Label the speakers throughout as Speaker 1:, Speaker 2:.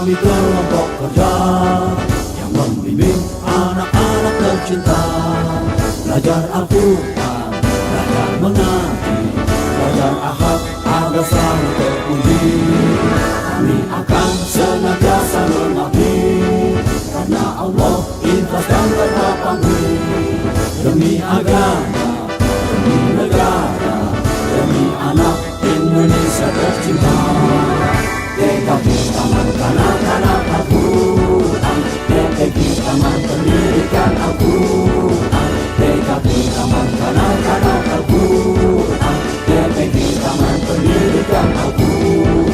Speaker 1: kami kelompok kerja yang membimbing anak-anak tercinta. Belajar Al-Quran, belajar mengaji, belajar akhlak agar selalu terpuji. Kami akan senantiasa mengabdi, karena Allah ikhlas dan tanpa pamrih. Demi agama, demi negara, demi anak Indonesia tercinta. TKP Taman Kanak-kanak Al-Quran, TKP Taman Pendidikan Al-Quran, TKP Taman Kanak-kanak Al-Quran, TKP Taman Pendidikan Al-Quran.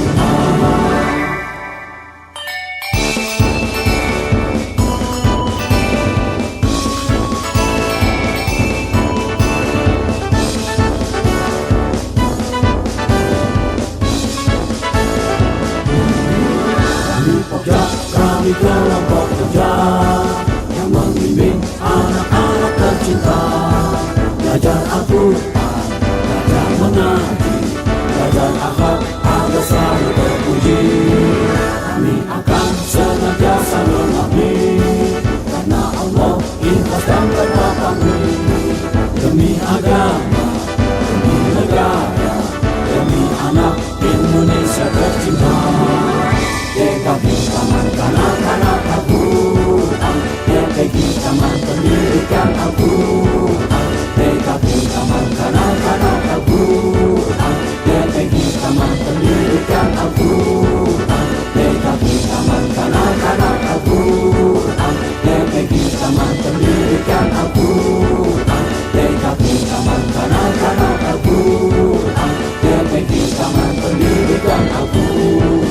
Speaker 1: Kami kelompok kerja yang membimbing anak-anak tercinta. Belajar Al-Quran, belajar mengaji, belajar akhlak agar selalu terpuji. Kami akan senantiasa mengabdi, karena Allah ikhlas dan tanpa pamrih. Demi agama, demi negara, demi anak Indonesia tercinta. TKP Taman Kanak-kanak Al-Quran, TKP Taman Pendidikan Al-Quran, TKP Taman Kanak-kanak Al-Quran, TKP Taman Pendidikan Al-Quran, TKP Taman Kanak-kanak Al-Quran, TKP Taman Pendidikan Al-Quran, TKP Taman Kanak-kanak Al-Quran, TKP Taman Pendidikan Al-Quran.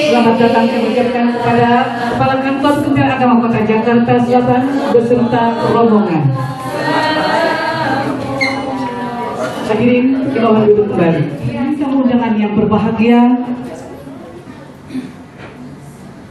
Speaker 2: Selamat datang kami ucapkan kepada Kepala Kantor Kementerian Agama Kota Jakarta Selatan beserta rombongan. Hadirin, kita mohon duduk kembali. Tamu undangan yang berbahagia,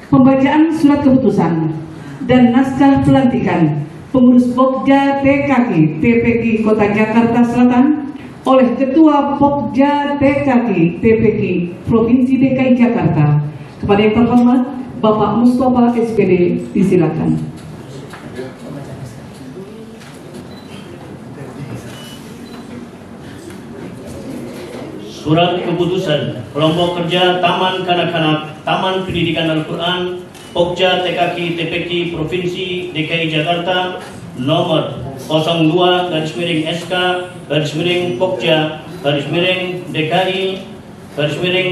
Speaker 2: pembacaan surat keputusan dan naskah pelantikan pengurus Pokja TKK TPK Kota Jakarta Selatan oleh Ketua Pokja TKK TPK Provinsi DKI Jakarta. Kepada yang terhormat Bapak Mustafa SPD, disilakan.
Speaker 3: Surat keputusan kelompok kerja Taman Kanak-kanak Taman Pendidikan Al-Quran Pokja TKK TPK Provinsi DKI Jakarta nomor 02/SK/Pokja DKI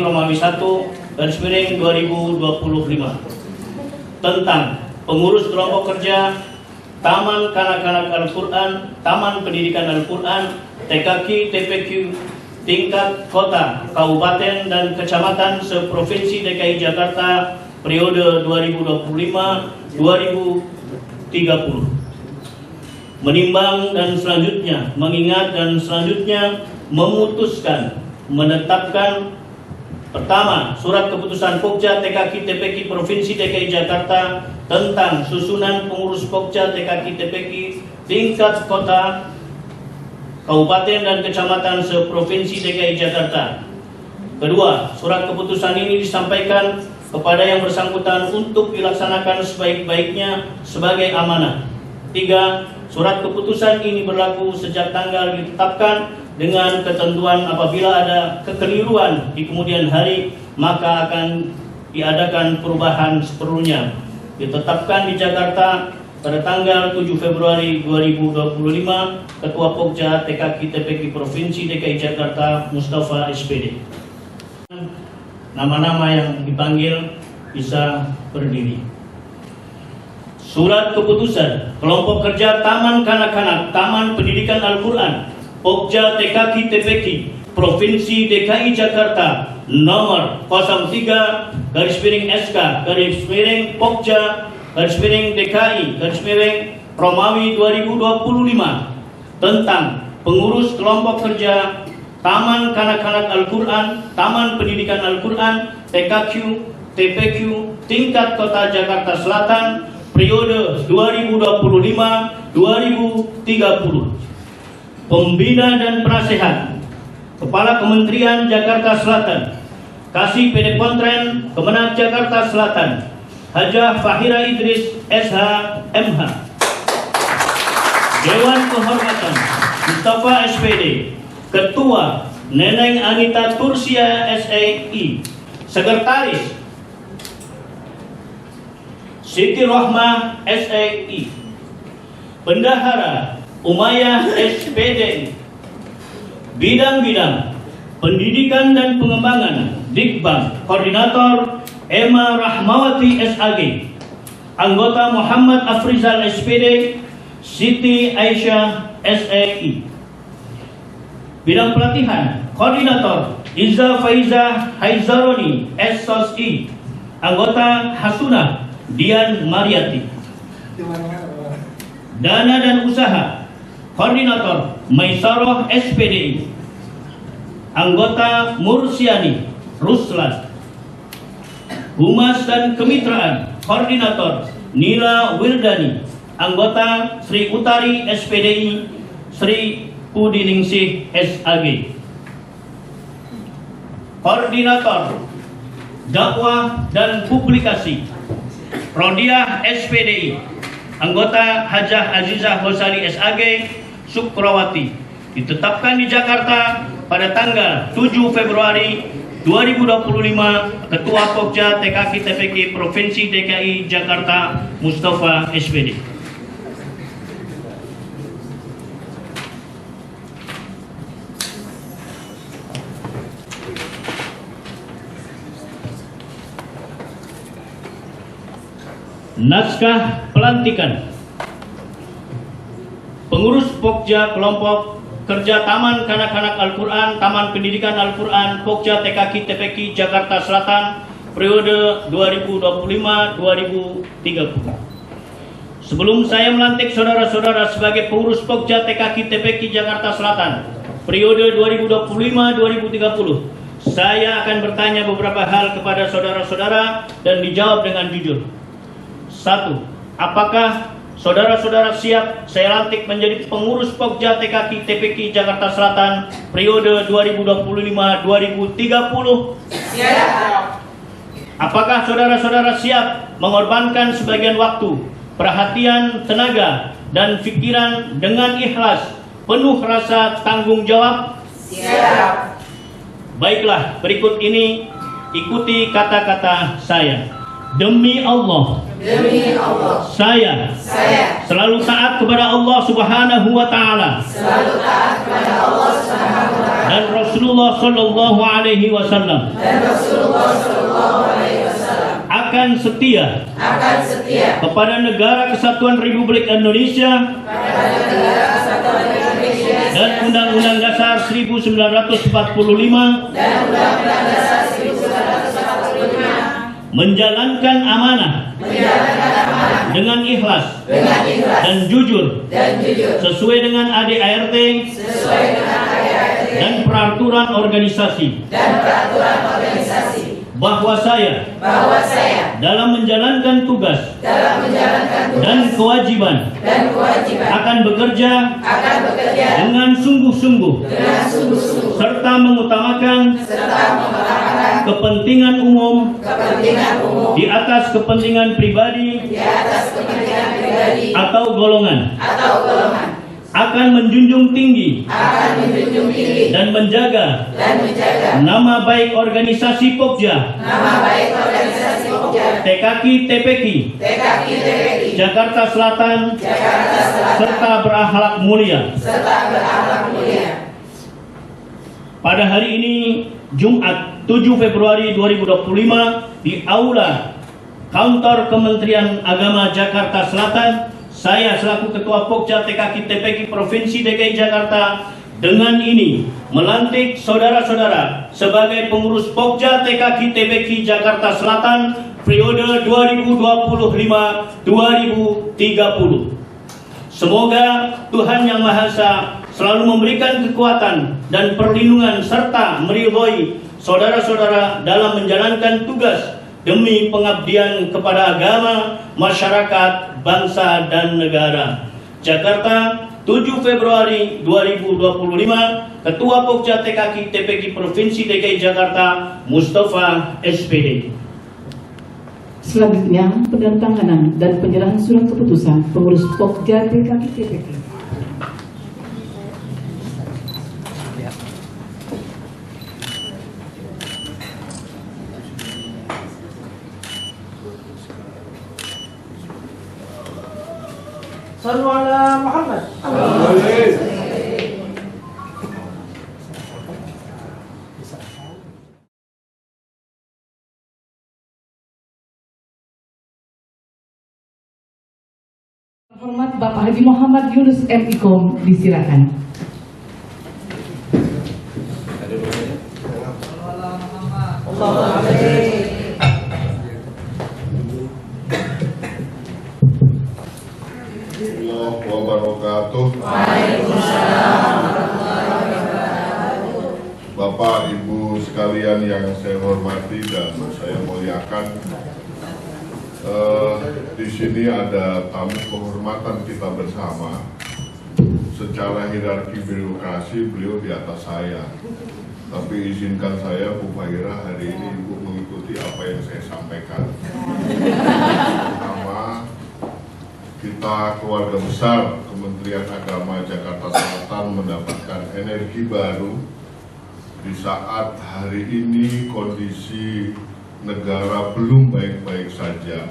Speaker 3: Romawi 1/2025 tentang pengurus kelompok kerja Taman Kanak-kanak Al-Quran Taman Pendidikan Al-Quran TKK TPQ tingkat kota, kabupaten, dan kecamatan seprovinsi DKI Jakarta periode 2025-2030. Menimbang dan selanjutnya mengingat dan selanjutnya memutuskan menetapkan: pertama, surat keputusan Pokja TKK TPK Provinsi DKI Jakarta tentang susunan pengurus Pokja TKK TPK tingkat kota, kabupaten, dan kecamatan seprovinsi DKI Jakarta. Kedua, surat keputusan ini disampaikan kepada yang bersangkutan untuk dilaksanakan sebaik-baiknya sebagai amanah. Tiga, surat keputusan ini berlaku sejak tanggal ditetapkan dengan ketentuan apabila ada kekeliruan di kemudian hari maka akan diadakan perubahan seperlunya. Ditetapkan di Jakarta pada tanggal 7 Februari 2025, Ketua Pokja TKK TPK Provinsi DKI Jakarta Mustafa SPD. Nama-nama yang dipanggil bisa berdiri. Surat keputusan kelompok kerja Taman Kanak-kanak Taman Pendidikan Al-Quran Pokja TKK TPK Provinsi DKI Jakarta nomor 03/SK/Pokja DKI Romawi 2025 tentang pengurus kelompok kerja Taman Kanak-Kanak Al-Quran, Taman Pendidikan Al-Quran, TKQ, TPQ, tingkat Kota Jakarta Selatan, periode 2025-2030. Pembina dan penasehat Kepala Kementerian Jakarta Selatan, Kasih PD Pontren, Kemenag Jakarta Selatan, Hajah Fahira Idris, SH, MH. Dewan Kehormatan Mustafa SPD, Ketua Neneng Anita Tursia SAI, Sekretaris Siti Rohmah SAI, Bendahara Umayyah SPD, bidang-bidang pendidikan dan pengembangan Dikbang, Koordinator Emma Rahmawati SAG, anggota Muhammad Afrizal SPD, Siti Aisyah SAI. Bidang pelatihan, Koordinator Iza Faiza Haizaroni SSI, anggota Hasunah Dian Mariati. Dana dan usaha, Koordinator Maisaroh SPDI, anggota Mursiani Ruslan. Humas dan kemitraan, Koordinator Nila Wildani, anggota Sri Utari SPDI, Sri Pudiningsih SAG. Koordinator Dakwah dan Publikasi, Rodiah SPDI, anggota Hajah Azizah Hosali SAG, Sukrawati, ditetapkan di Jakarta pada tanggal 7 Februari 2025, Ketua Pokja TKQ TPQ Provinsi DKI Jakarta Mustafa SPD. Naskah pelantikan pengurus Pokja kelompok kerja Taman Kanak-Kanak Al-Quran, Taman Pendidikan Al-Quran, Pokja TKQ TPQ Jakarta Selatan, periode 2025-2030. Sebelum saya melantik saudara-saudara sebagai pengurus Pokja TKQ TPQ Jakarta Selatan, periode 2025-2030, saya akan bertanya beberapa hal kepada saudara-saudara dan dijawab dengan jujur. 1. Apakah saudara-saudara siap saya lantik menjadi pengurus Pokja TKQ TPQ Jakarta Selatan periode 2025-2030?
Speaker 4: Siap.
Speaker 3: Apakah saudara-saudara siap mengorbankan sebagian waktu, perhatian, tenaga, dan pikiran dengan ikhlas, penuh rasa tanggung jawab?
Speaker 4: Siap.
Speaker 3: Baiklah, berikut ini ikuti kata-kata saya. Demi Allah, saya selalu taat kepada Allah Subhanahu wa Ta'ala dan Rasulullah Sallallahu Alaihi Wasallam, akan setia kepada Negara Kesatuan Republik Indonesia dan Undang-Undang Dasar 1945, menjalankan amanah dengan ikhlas dan jujur sesuai dengan ADART dan peraturan organisasi, bahwa saya dalam menjalankan tugas dan kewajiban akan bekerja dengan sungguh-sungguh serta mengutamakan kepentingan umum di atas kepentingan pribadi atau golongan, akan menjunjung tinggi dan menjaga nama baik organisasi Pokja TKQ TPQ Jakarta Selatan serta berakhlak mulia. Pada hari ini Jumat 7 Februari 2025 di Aula Kantor Kementerian Agama Jakarta Selatan, saya selaku Ketua Pokja TKQ TPQ Provinsi DKI Jakarta dengan ini melantik saudara-saudara sebagai pengurus Pokja TKQ TPQ Jakarta Selatan periode 2025-2030. Semoga Tuhan Yang Maha Esa selalu memberikan kekuatan dan perlindungan serta meridhoi saudara-saudara dalam menjalankan tugas demi pengabdian kepada agama, masyarakat, bangsa, dan negara. Jakarta, 7 Februari 2025, Ketua Pokja TKK TPK Provinsi DKI Jakarta, Mustafa SPD.
Speaker 2: Selanjutnya, penandatanganan dan penyerahan surat keputusan pengurus Pokja TKK TPK.
Speaker 4: Sallu ala Muhammad.
Speaker 2: Hormat Bapak Haji Muhammad Yunus M. Ikom, disilakan.
Speaker 5: Wabarakatuh. Bapak, Ibu sekalian yang saya hormati dan saya muliakan, di sini ada tamu kehormatan kita bersama. Secara hierarki birokrasi beliau di atas saya. Tapi izinkan saya, Bu Fahira, hari ini Ibu mengikuti apa yang saya sampaikan. Pertama, kita keluarga besar Kementerian Agama Jakarta Selatan mendapatkan energi baru di saat hari ini kondisi negara belum baik-baik saja.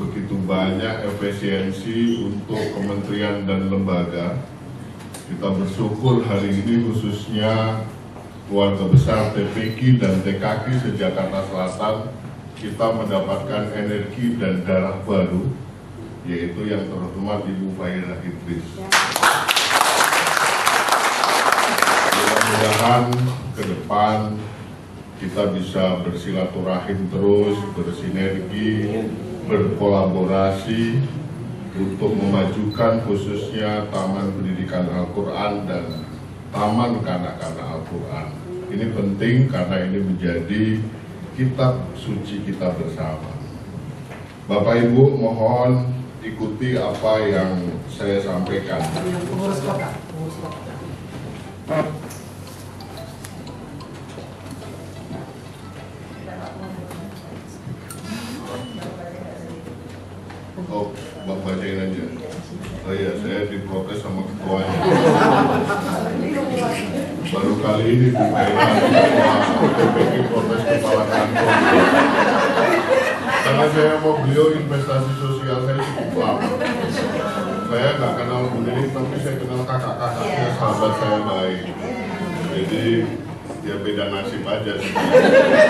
Speaker 5: Begitu banyak efisiensi untuk kementerian dan lembaga. Kita bersyukur hari ini khususnya keluarga besar TPK dan TKK se-Jakarta Selatan, kita mendapatkan energi dan darah baru, yaitu yang terhormat Ibu Fahira Idris. Mudah-mudahan ke depan kita bisa bersilaturahim terus, bersinergi, berkolaborasi untuk memajukan khususnya Taman Pendidikan Al-Quran dan Taman Kanak-Kanak Al-Quran. Ini penting karena ini menjadi kitab suci kita bersama. Bapak Ibu, mohon ikuti apa yang saya sampaikan. Oh, Bapak bacain aja. Oh iya, saya diprotes sama ketuanya. Baru kali ini TPK protes kepala kantor. Karena saya mau beliau investasi sosial saya cukup lama. Saya nggak kenal beliau, tapi saya kenal kakak-kakaknya, sahabat saya baik. Jadi ya beda nasib aja sebenarnya.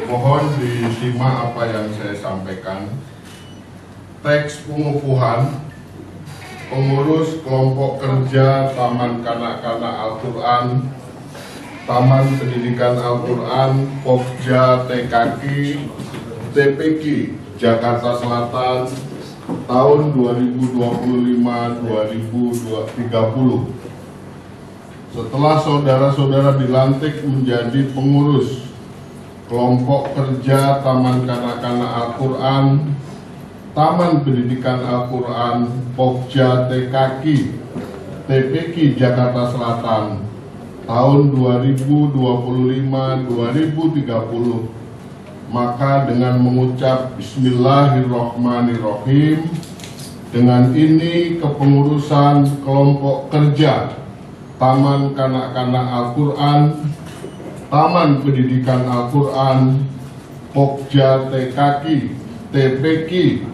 Speaker 5: Mohon disimak apa yang saya sampaikan. Teks pengukuhan pengurus kelompok kerja Taman Kanak-Kanak Al-Quran, Taman Pendidikan Al-Quran, Pokja TKK TPK Jakarta Selatan tahun 2025-2030. Setelah saudara-saudara dilantik menjadi pengurus kelompok kerja Taman Kanak-Kanak Al-Quran, Taman Pendidikan Al-Quran, Pokja TKK TPK Jakarta Selatan tahun 2025-2030, maka dengan mengucap Bismillahirrahmanirrahim, dengan ini kepengurusan kelompok kerja Taman Kanak-Kanak Al-Quran, Taman Pendidikan Al-Quran, Pokja TKK TPK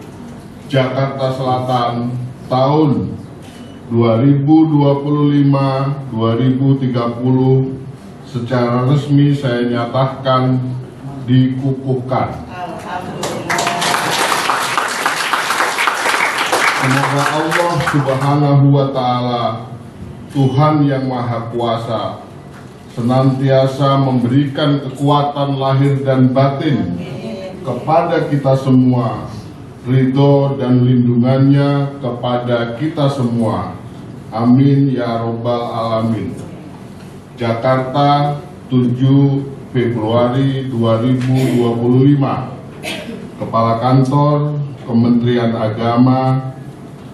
Speaker 5: Jakarta Selatan tahun 2025-2030 secara resmi saya nyatakan dikukuhkan. Semoga Allah Subhanahu wa Ta'ala, Tuhan yang Maha Kuasa, senantiasa memberikan kekuatan lahir dan batin kepada kita semua, ridho dan lindungannya kepada kita semua. Amin ya robbal alamin. Jakarta, 7 Februari 2025. Kepala Kantor Kementerian Agama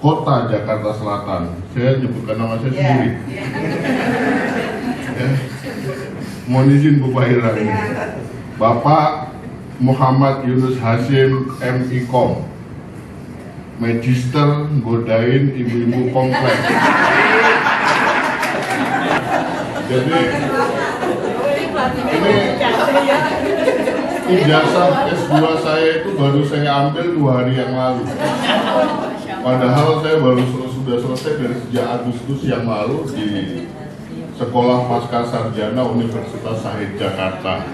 Speaker 5: Kota Jakarta Selatan. Saya nyebutkan nama saya sendiri. Ya. Mohon izin Bu Fahira ini. Bapak Muhammad Yunus Hasim MIkom, Magister godain ibu-ibu kompleks. Jadi ini ijazah S2 saya itu baru saya ambil 2 hari yang lalu. Padahal saya baru sudah selesai dari sejak Agustus yang lalu di Sekolah Pasca Sarjana Universitas Syahid Jakarta.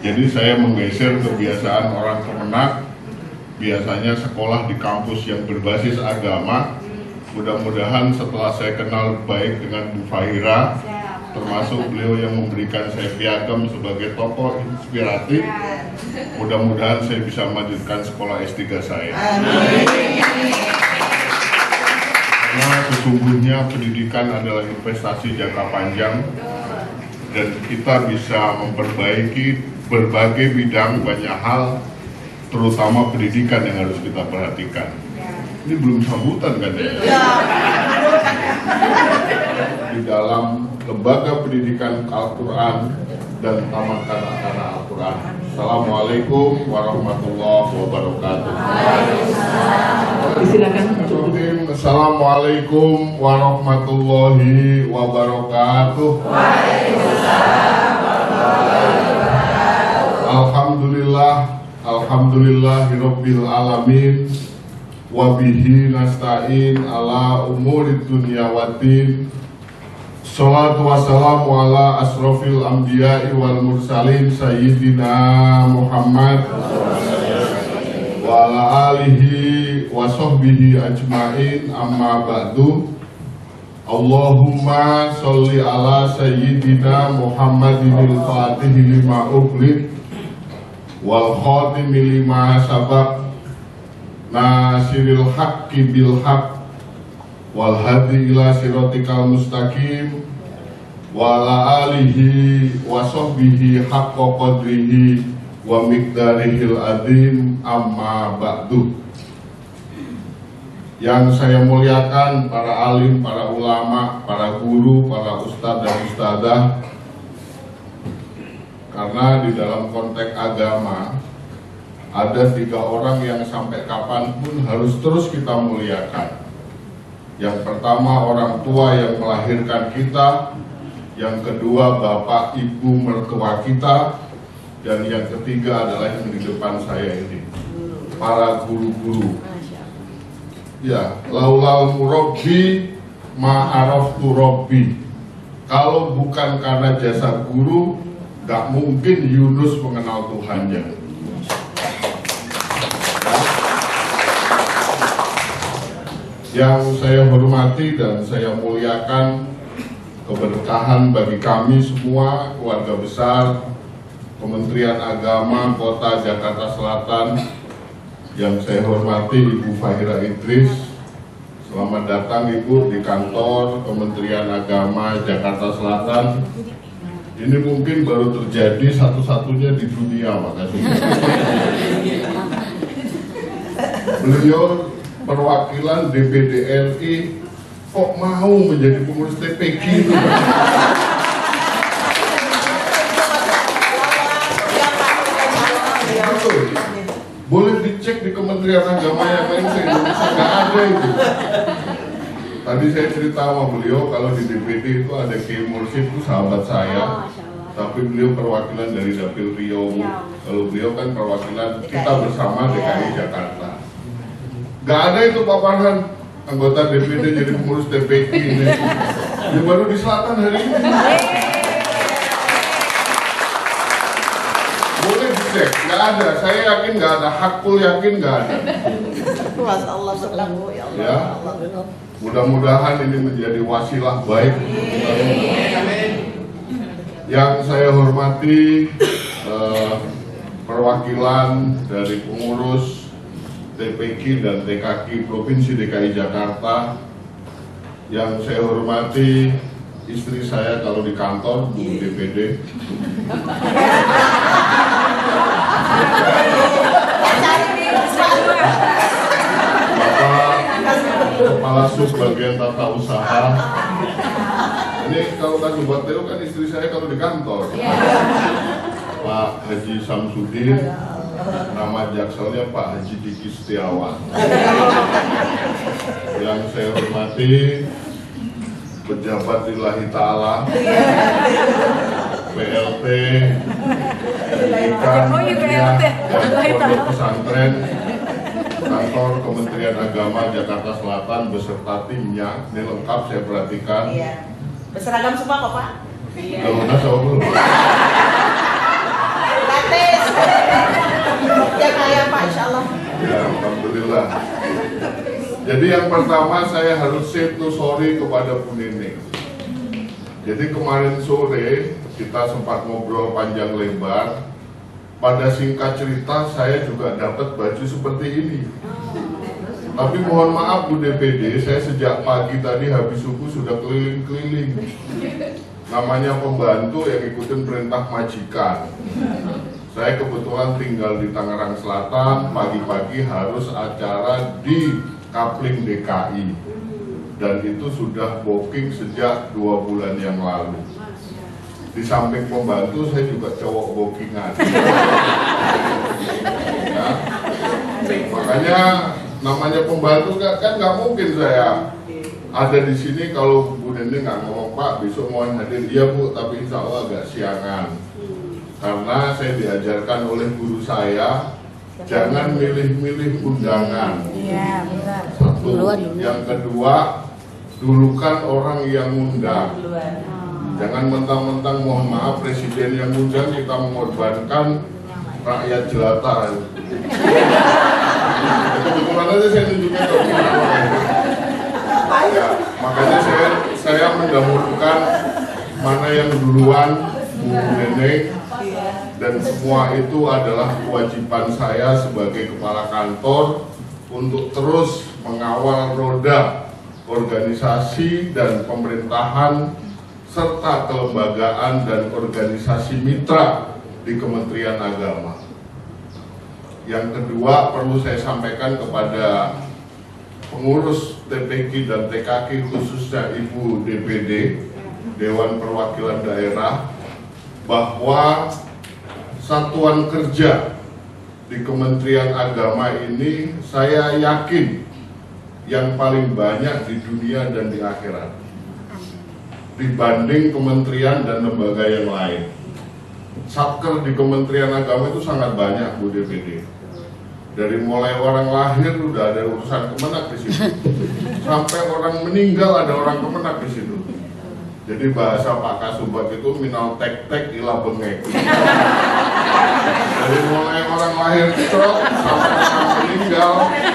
Speaker 5: Jadi saya menggeser kebiasaan orang Kemenak, biasanya sekolah di kampus yang berbasis agama. Mudah-mudahan setelah saya kenal baik dengan Bu Fahira, termasuk beliau yang memberikan saya piagam sebagai tokoh inspiratif, mudah-mudahan saya bisa melanjutkan sekolah S3 saya. Karena sesungguhnya pendidikan adalah investasi jangka panjang dan kita bisa memperbaiki berbagai bidang, banyak hal, terutama pendidikan yang harus kita perhatikan. Ini belum sambutan kan ya? Di dalam lembaga pendidikan Al-Quran dan tamatkan acara Al-Quran. Assalamualaikum warahmatullahi wabarakatuh.
Speaker 2: Silakan.
Speaker 5: Assalamualaikum warahmatullahi wabarakatuh. Alhamdulillahirabbil alamin. Wabihi nasta'in ala umurid dunya waddin. Salatu wassalamu ala asrofil anbiya'i wal mursalin sayyidina Muhammad wa ala alihi wa sahbihi ajma'in, amma ba'du. Allahumma sholli ala sayyidina Muhammadinil fatihi lima ughliq wal khatimi lima sabaq nasiril haqqi bil haqq wal hadi ila siratikal mustaqim wa ala alihi wa sahbihi haqqa qadrihi wa miqdarihil azim, amma ba'du. Yang saya muliakan para alim, para ulama, para guru, para ustadz dan ustadzah, karena di dalam konteks agama ada 3 orang yang sampai kapanpun harus terus kita muliakan. Yang pertama orang tua yang melahirkan kita, yang kedua bapak ibu mertua kita, dan yang ketiga adalah yang di depan saya ini, para guru-guru. Ya, laulal murabbi ma'araftu rabbi. Kalau bukan karena jasa guru, gak mungkin Yunus mengenal Tuhannya. Yang saya hormati dan saya muliakan, keberkahan bagi kami semua, keluarga besar Kementerian Agama Kota Jakarta Selatan. Yang saya hormati Ibu Fahira Idris. Selamat datang Ibu di kantor Kementerian Agama Jakarta Selatan. Ini mungkin baru terjadi satu-satunya di dunia, makasih. Beliau perwakilan DPD RI kok mau menjadi pengurus TPG itu? Boleh dicek di Kementerian Agama yang lain se-Indonesia, nggak ada itu. Tadi saya cerita sama beliau kalau di DPD itu ada Kiai Mursyid, itu sahabat saya, tapi beliau perwakilan dari Dapil Riau. Kalau beliau kan perwakilan kita bersama DKI Jakarta. Gak ada itu Pak Farhan, anggota DPD jadi pengurus TPG ini. Dia baru di selatan hari ini. Boleh dicek, gak ada. Saya yakin gak ada, Hakul yakin gak ada. Ya, mudah-mudahan ini menjadi wasilah baik. Yang saya hormati perwakilan dari pengurus TPQ dan TKQ Provinsi DKI Jakarta. Yang saya hormati istri saya kalau di kantor, Bu DPD. Bapak Kepala Sub Bagian Tata Usaha. Ini kalau Kasubag Teo kan istri saya kalau di kantor. Pak Haji Samsudin, nama jakselnya Pak Haji Diki Setiawan. Yang saya hormati pejabat lillahi ta'ala, PLT, pendidikan, dan pondok pesantren, kantor Kementerian Agama Jakarta Selatan beserta timnya. Ini lengkap saya perhatikan.
Speaker 4: Iya. Berseragam semua kok Pak.
Speaker 5: Kalau udah sama belum?
Speaker 4: Gratis. Ya kaya Pak, insya Allah.
Speaker 5: Ya, alhamdulillah. Jadi yang pertama saya harus say to sorry kepada Bu Neneng. Jadi kemarin sore kita sempat ngobrol panjang lebar. Pada singkat cerita saya juga dapat baju seperti ini. Tapi mohon maaf Bu DPD, saya sejak pagi tadi habis subuh sudah keliling-keliling. Namanya pembantu yang ikutin perintah majikan. Saya kebetulan tinggal di Tangerang Selatan, pagi-pagi harus acara di Kapling DKI. Dan itu sudah booking sejak 2 bulan yang lalu. Di samping pembantu saya juga cowok bookingan. Ya. Makanya namanya pembantu kan nggak mungkin saya ada di sini kalau Bu Neneng nggak ngomong Pak besok mau hadir. Iya Bu, tapi insya Allah agak siangan. Karena saya diajarkan oleh guru saya jangan milih-milih undangan.
Speaker 4: Iya, benar.
Speaker 5: Satu, yang kedua dulukan orang yang undang. Jangan mentang-mentang mohon maaf presiden yang undang kita mengorbankan rakyat jelata. Kebetulan aja saya tunjukkan ke ya, makanya saya mendahulukan mana yang duluan Bu Neneng, dan semua itu adalah kewajiban saya sebagai kepala kantor untuk terus mengawal roda organisasi dan pemerintahan serta kelembagaan dan organisasi mitra di Kementerian Agama. Yang kedua perlu saya sampaikan kepada pengurus TPQ dan TKQ khususnya Ibu DPD, Dewan Perwakilan Daerah, bahwa satuan kerja di Kementerian Agama ini saya yakin yang paling banyak di dunia dan di akhirat dibanding kementerian dan lembaga yang lain. Satker di Kementerian Agama itu sangat banyak Bu DPD. Dari mulai orang lahir udah ada urusan kemenak di situ, sampai orang meninggal ada orang kemenak di situ. Jadi bahasa Pak Kasubag itu minal tek-tek ila bengek. Dari mulai orang lahir cok sampai orang meninggal, ya,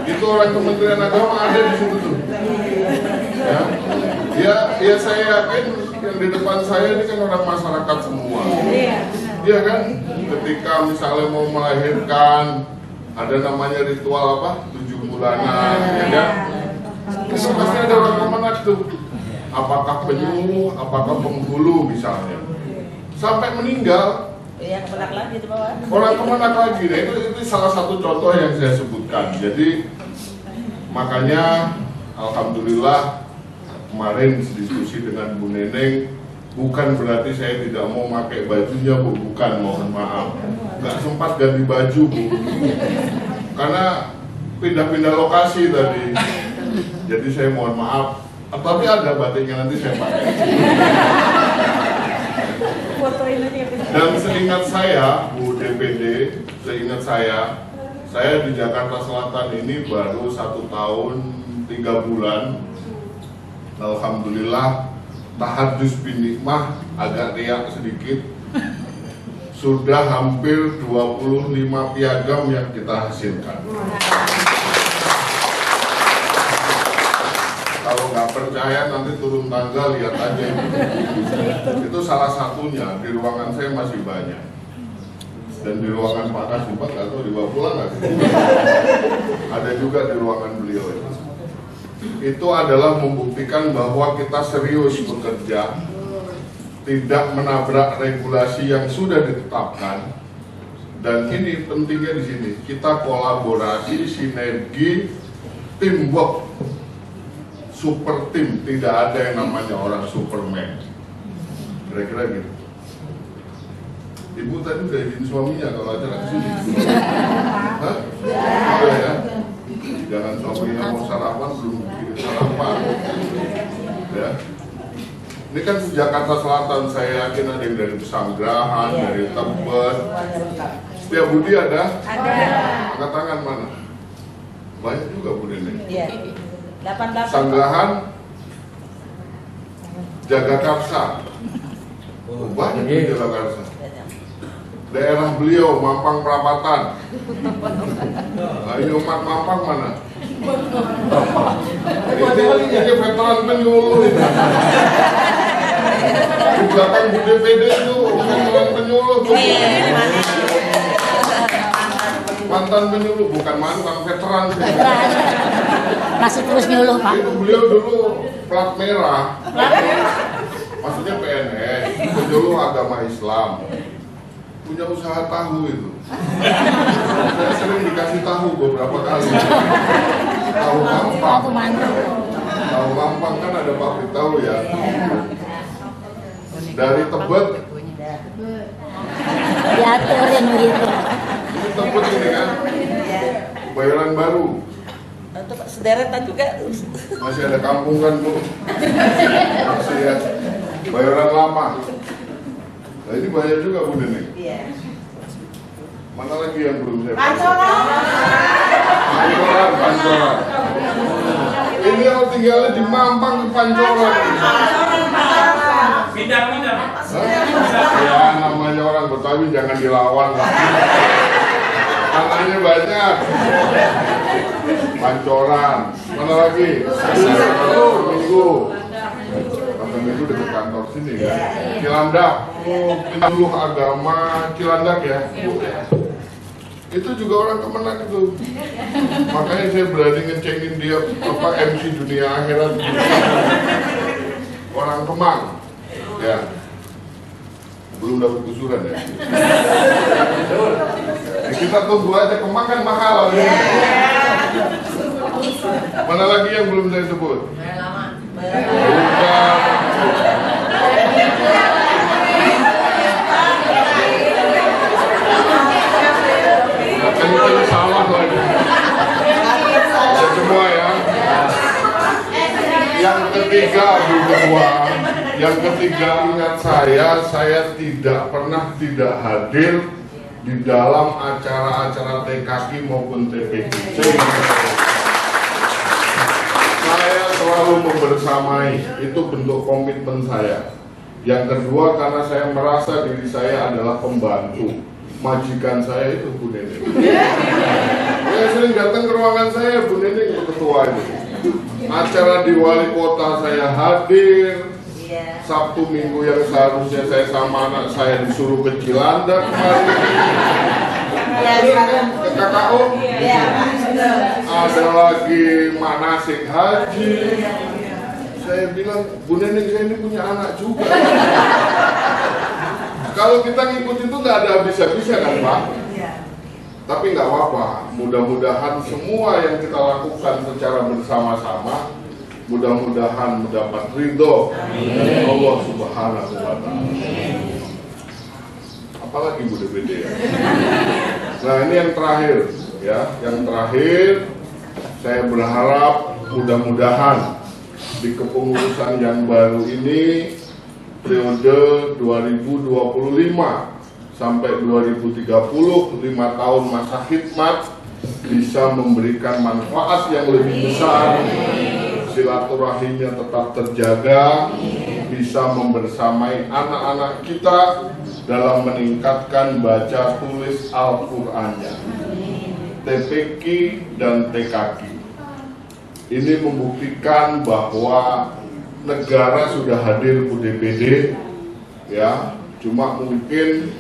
Speaker 5: itu orang Kementerian Agama ada di situ tuh. Ya saya yakin yang di depan saya ini kan orang masyarakat semua. Iya kan? Ketika misalnya mau melahirkan, ada namanya ritual apa? 7 bulanan, ya kan? Itu pasti ada orang kemenak tuh. Apakah penyuluh, apakah penghulu misalnya. Sampai meninggal,
Speaker 4: Iya, kemenak lagi itu Pak.
Speaker 5: orang kemenak lagi. Nah itu salah satu contoh yang saya sebutkan. Jadi makanya alhamdulillah kemarin diskusi dengan Bu Neneng, bukan berarti saya tidak mau pakai bajunya Bu, bukan, mohon maaf. Nggak sempat ganti baju Bu, karena pindah-pindah lokasi tadi. Jadi saya mohon maaf, tapi ada batiknya nanti saya pakai. Dan seingat saya Bu DPD, seingat saya di Jakarta Selatan ini baru 1 tahun 3 bulan. Alhamdulillah tahadus bin nikmah agak riak sedikit. Sudah hampir 25 piagam yang kita hasilkan. Kalau nggak percaya nanti turun tangga lihat aja. Itu salah satunya, di ruangan saya masih banyak. Dan di ruangan Pak Kasubag nggak tahu dibawa pulang nggak sih? Ada juga di ruangan beliau itu. Itu adalah membuktikan bahwa kita serius bekerja, tidak menabrak regulasi yang sudah ditetapkan. Dan ini pentingnya di sini, kita kolaborasi, sinergi, teamwork, super team, tidak ada yang namanya orang superman. Kira-kira gitu. Ibu tadi udah izin suaminya kalau acara kesini. Hah? Oh ya. Jangan suaminya mau sarapan belum bikin sarapan. Ya. Ini kan Jakarta Selatan, saya yakin ada yang dari Pesanggerahan, dari Tebet. Setiap Budi ada? Ada. Angkat tangan mana? Banyak juga Bu Nenek.
Speaker 4: Iya. 88.
Speaker 5: Sanggahan, Jagakarsa. Oh, banyak di Jagakarsa. Daerah beliau, Mampang Perapatan. Ayo Mat Mampang mana? Ini veteran penyuluh. Di belakang Bu DPD itu veteran penyuluh. Mantan penyuluh, bukan mantan, veteran.
Speaker 6: Masih terus nyuluh, Pak.
Speaker 5: Itu beliau dulu plat merah. Maksudnya PNS, penyuluh agama Islam. Punya usaha tahu itu. Saya sering dikasih tahu beberapa kali. Tahu Mampang. Tahu Mampang kan ada pabrik tahu ya. Dari Tebet.
Speaker 6: Diaturin gitu.
Speaker 5: Ini Tebet ini kan. Bayoran Baru.
Speaker 4: Untuk sederetan juga.
Speaker 5: Masih ada kampung kan Bu. Masih ya. Bayoran Lama. Nah ini banyak juga Bu Nenek.
Speaker 4: Iya.
Speaker 5: Mana lagi yang belum saya
Speaker 4: Pancoran.
Speaker 5: Pancoran. Ini yang tinggalnya di Mampang ke Pancoran.
Speaker 7: Pindah.
Speaker 5: Ya namanya orang Betawi jangan dilawan lah. Tanahnya banyak. Pancoran. Mana lagi? Minggu. Itu dekat kantor sini kan. Cilandak. Oh, penyuluh agama Cilandak ya. Itu juga orang Kemenak itu. Makanya saya berani ngecengin dia apa MC dunia akhirat. Orang Kemang. Ya. Belum dapat kusuran ya. Kita tunggu aja, Kemang kan mahal ya. Mana lagi yang belum saya sebut? Bukan. Ini salah lagi. Ya semua ya. Yang ketiga Bu Ketua, yang ketiga ingat saya tidak pernah tidak hadir di dalam acara-acara TKI maupun TPK. Saya selalu membersamai, itu bentuk komitmen saya. Yang kedua karena saya merasa diri saya adalah pembantu. Majikan saya itu Bu Nenek. Saya sering datang ke ruangan saya, Bu Nenek itu ketua itu. Acara di wali kota saya hadir. Sabtu Minggu yang seharusnya saya sama anak saya disuruh ke Cilandak kemarin. Ke KKO. Ada lagi manasik haji. Saya bilang, Bu Nenek saya ini punya anak juga. Kalau kita ngikut itu nggak ada habis-habisnya kan Pak? Tapi nggak apa-apa, mudah-mudahan semua yang kita lakukan secara bersama-sama mudah-mudahan mendapat ridho dari Allah Subhanahu wa Ta'ala. Apalagi Bu DPD ya. Nah ini yang terakhir ya, yang terakhir saya berharap mudah-mudahan di kepengurusan yang baru ini periode 2025 sampai 2030, 5 tahun masa khidmat bisa memberikan manfaat yang lebih besar, silaturahimnya tetap terjaga, bisa membersamai anak-anak kita dalam meningkatkan baca tulis Al-Qur'annya, TPQ dan TKQ. Ini membuktikan bahwa negara sudah hadir Bu DPD, ya, cuma mungkin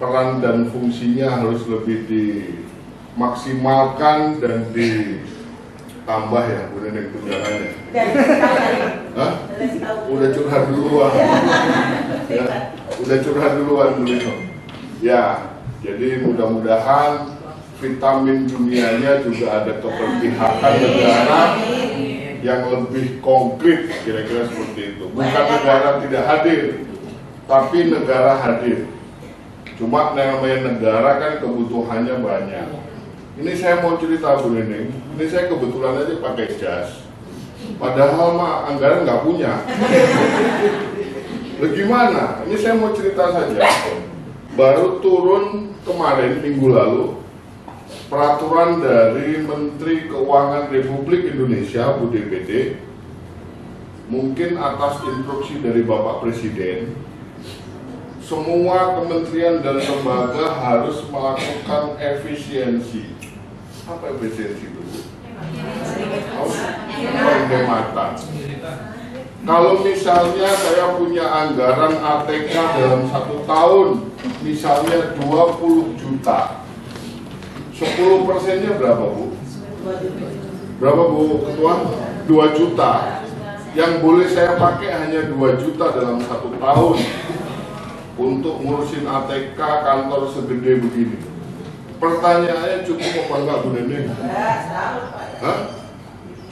Speaker 5: peran dan fungsinya harus lebih dimaksimalkan dan ditambah ya, Bu Neneng tunjangannya. Hah? Udah curhat duluan. Ya, udah curhat duluan Bu Neneng. Ya, jadi mudah-mudahan vitamin dunianya juga ada keberpihakan negara yang lebih konkret, kira-kira seperti itu. Bukan negara tidak hadir, tapi negara hadir. Cuma namanya negara kan kebutuhannya banyak. Ini saya mau cerita Bu Neneng, ini saya kebetulan aja pakai jas. Padahal mah anggaran nggak punya. Bagaimana? Ini saya mau cerita saja. Baru turun kemarin minggu lalu peraturan dari Menteri Keuangan Republik Indonesia, Bu DPD, mungkin atas instruksi dari Bapak Presiden, semua kementerian dan lembaga harus melakukan efisiensi. Apa efisiensi itu, Bu? Penghematan. Kalau misalnya saya punya anggaran ATK dalam 1 tahun, misalnya 20 juta, 10%-nya berapa, Bu? Berapa, Bu Ketua? 2 juta. Yang boleh saya pakai hanya 2 juta dalam 1 tahun untuk ngurusin ATK kantor segede begini. Pertanyaannya cukup apa enggak, Bu Neneng? Hah?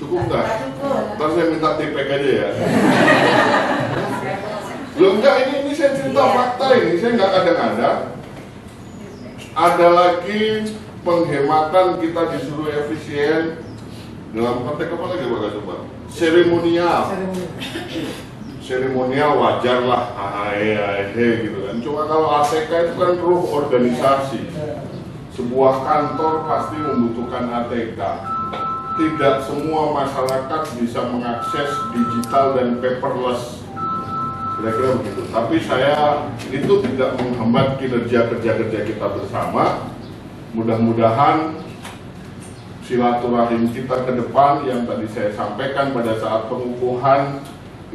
Speaker 5: Cukup enggak? Ntar saya minta tipek aja ya. Belum enggak, ini saya cerita fakta ini, saya nggak kadang-kadang. Ada lagi penghematan, kita disuruh efisien dalam konteks apa lagi Pak coba? Seremonial wajar lah, gitu kan. Cuma kalau ATK itu kan ruh organisasi. Sebuah kantor pasti membutuhkan ATK. Tidak semua masyarakat bisa mengakses digital dan paperless, kira-kira begitu. Tapi saya itu tidak menghambat kinerja kerja kita bersama. Mudah-mudahan silaturahim kita ke depan yang tadi saya sampaikan pada saat pengukuhan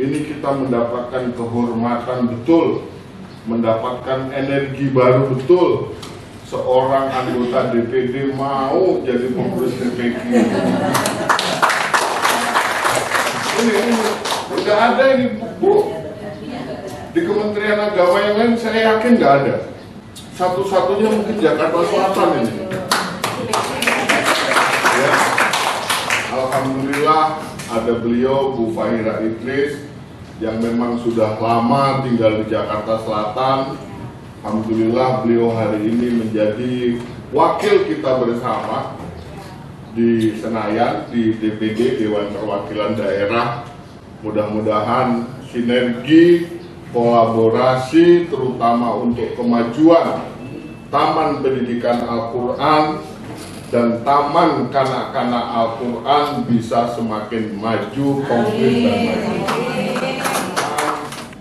Speaker 5: ini, kita mendapatkan kehormatan betul, mendapatkan energi baru betul. Seorang anggota DPD mau jadi pengurus DPD. Ini udah ada ini, Bu. Di Kementerian Agama yang lain saya yakin nggak ada. Satu-satunya mungkin Jakarta Selatan ini. Ya. Alhamdulillah ada beliau Bu Fahira Idris yang memang sudah lama tinggal di Jakarta Selatan. Alhamdulillah beliau hari ini menjadi wakil kita bersama di Senayan, di DPD, Dewan Perwakilan Daerah. Mudah-mudahan sinergi, kolaborasi, terutama untuk kemajuan Taman Pendidikan Al-Quran dan Taman Kanak-Kanak Al-Quran bisa semakin maju, konkret dan maju.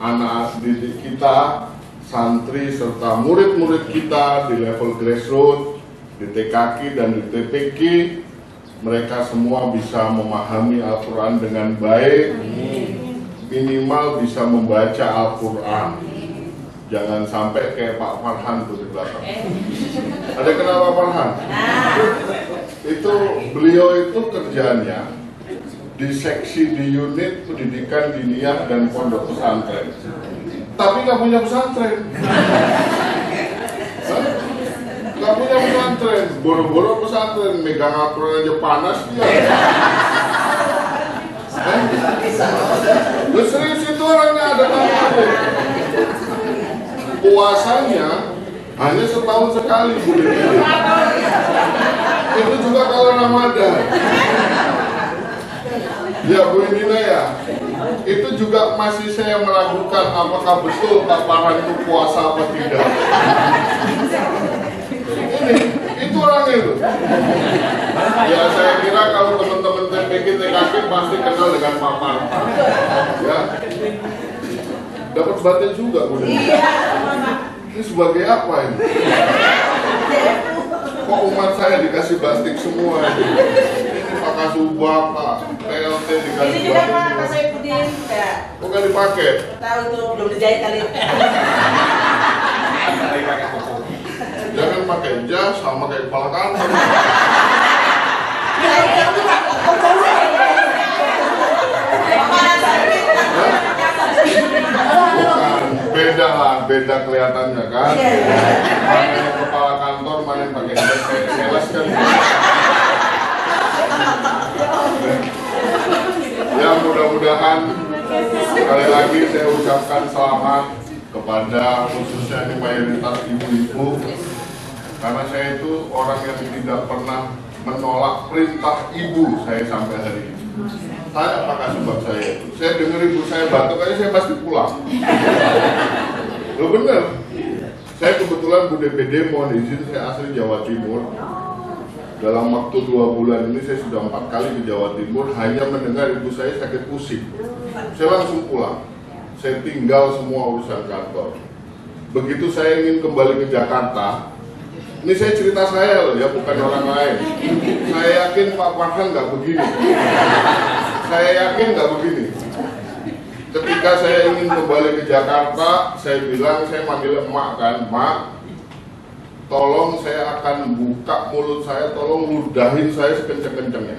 Speaker 5: Anak didik kita, santri serta murid-murid kita di level grassroots, di TKK dan di TPK, mereka semua bisa memahami Al-Quran dengan baik, minimal bisa membaca Al-Quran. Jangan sampai kayak Pak Farhan tuh di belakang. Ada kenal Pak Farhan? Itu beliau itu kerjanya di seksi di unit pendidikan diniyah dan pondok pesantren. Tapi nggak punya pesantren, nggak punya pesantren, boro-boro pesantren, megang Al-Quran aja panas dia. Serius itu orangnya ada apa? Puasanya hanya setahun sekali, Bu. Itu juga kalau Ramadan. Ya Bu Indina ya. Itu juga masih saya meragukan apakah betul Pak Farhan itu puasa apa tidak. Itu orangnya itu. Ya saya kira kalau teman-teman TPK TKK pasti kenal dengan Pak Farhan. Ya. Dapat batin juga Bu. Ini sebagai apa ini? Kok umat saya dikasih batik semua ini? Pak Kasubag, Pak PLT dikasih batik semua. Kok gak dipakai?
Speaker 4: Tahu itu belum dijahit kali.
Speaker 5: pakai jas sama kayak kepala kantor. Bukan, beda kelihatannya kan. Mana yang kepala kantor, mana yang pakai jas kayak sales kan. Ya mudah-mudahan sekali lagi saya ucapkan selamat kepada khususnya ini mayoritas ibu-ibu, karena saya itu orang yang tidak pernah menolak perintah ibu saya sampai hari ini. Saya apakah sebab saya itu? Saya dengar ibu saya batuk aja saya pasti pulang. Loh bener. Saya kebetulan Bu DPD mohon izin, saya asli Jawa Timur. Dalam waktu 2 bulan ini saya sudah 4 kali ke Jawa Timur hanya mendengar ibu saya sakit pusing. Saya langsung pulang. Saya tinggal semua urusan kantor. Begitu saya ingin kembali ke Jakarta, ini saya cerita saya loh ya, bukan orang lain. Saya yakin Pak Farhan nggak begini. Saya yakin nggak begini. Ketika saya ingin kembali ke Jakarta, saya bilang, saya manggil emak kan, Mak, tolong saya akan buka mulut saya, tolong ludahin saya sekenceng-kencengnya.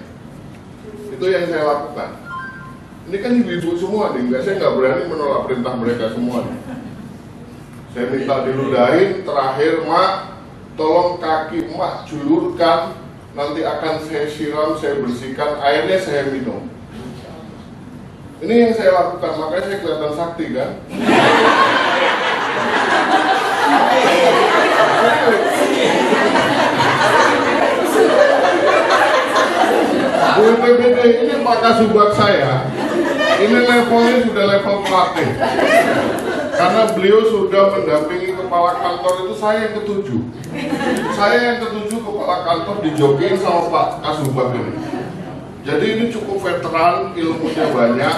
Speaker 5: Itu yang saya lakukan. Ini kan ibu-ibu semua nih, saya nggak berani menolak perintah mereka semua nih. Saya minta diludahin, terakhir, Mak, tolong kaki Mak julurkan, nanti akan saya siram, saya bersihkan, airnya saya minum. Ini yang saya lakukan, makanya saya kelihatan sakti kan. Bu DPD ini Pak Kasubag saya, ini levelnya sudah level pelatih. Karena beliau sudah mendampingi kepala kantor itu saya yang ke-7. Saya yang ke-7 kepala kantor dijogein sama Pak Kasubag ini. Jadi ini cukup veteran, ilmunya banyak,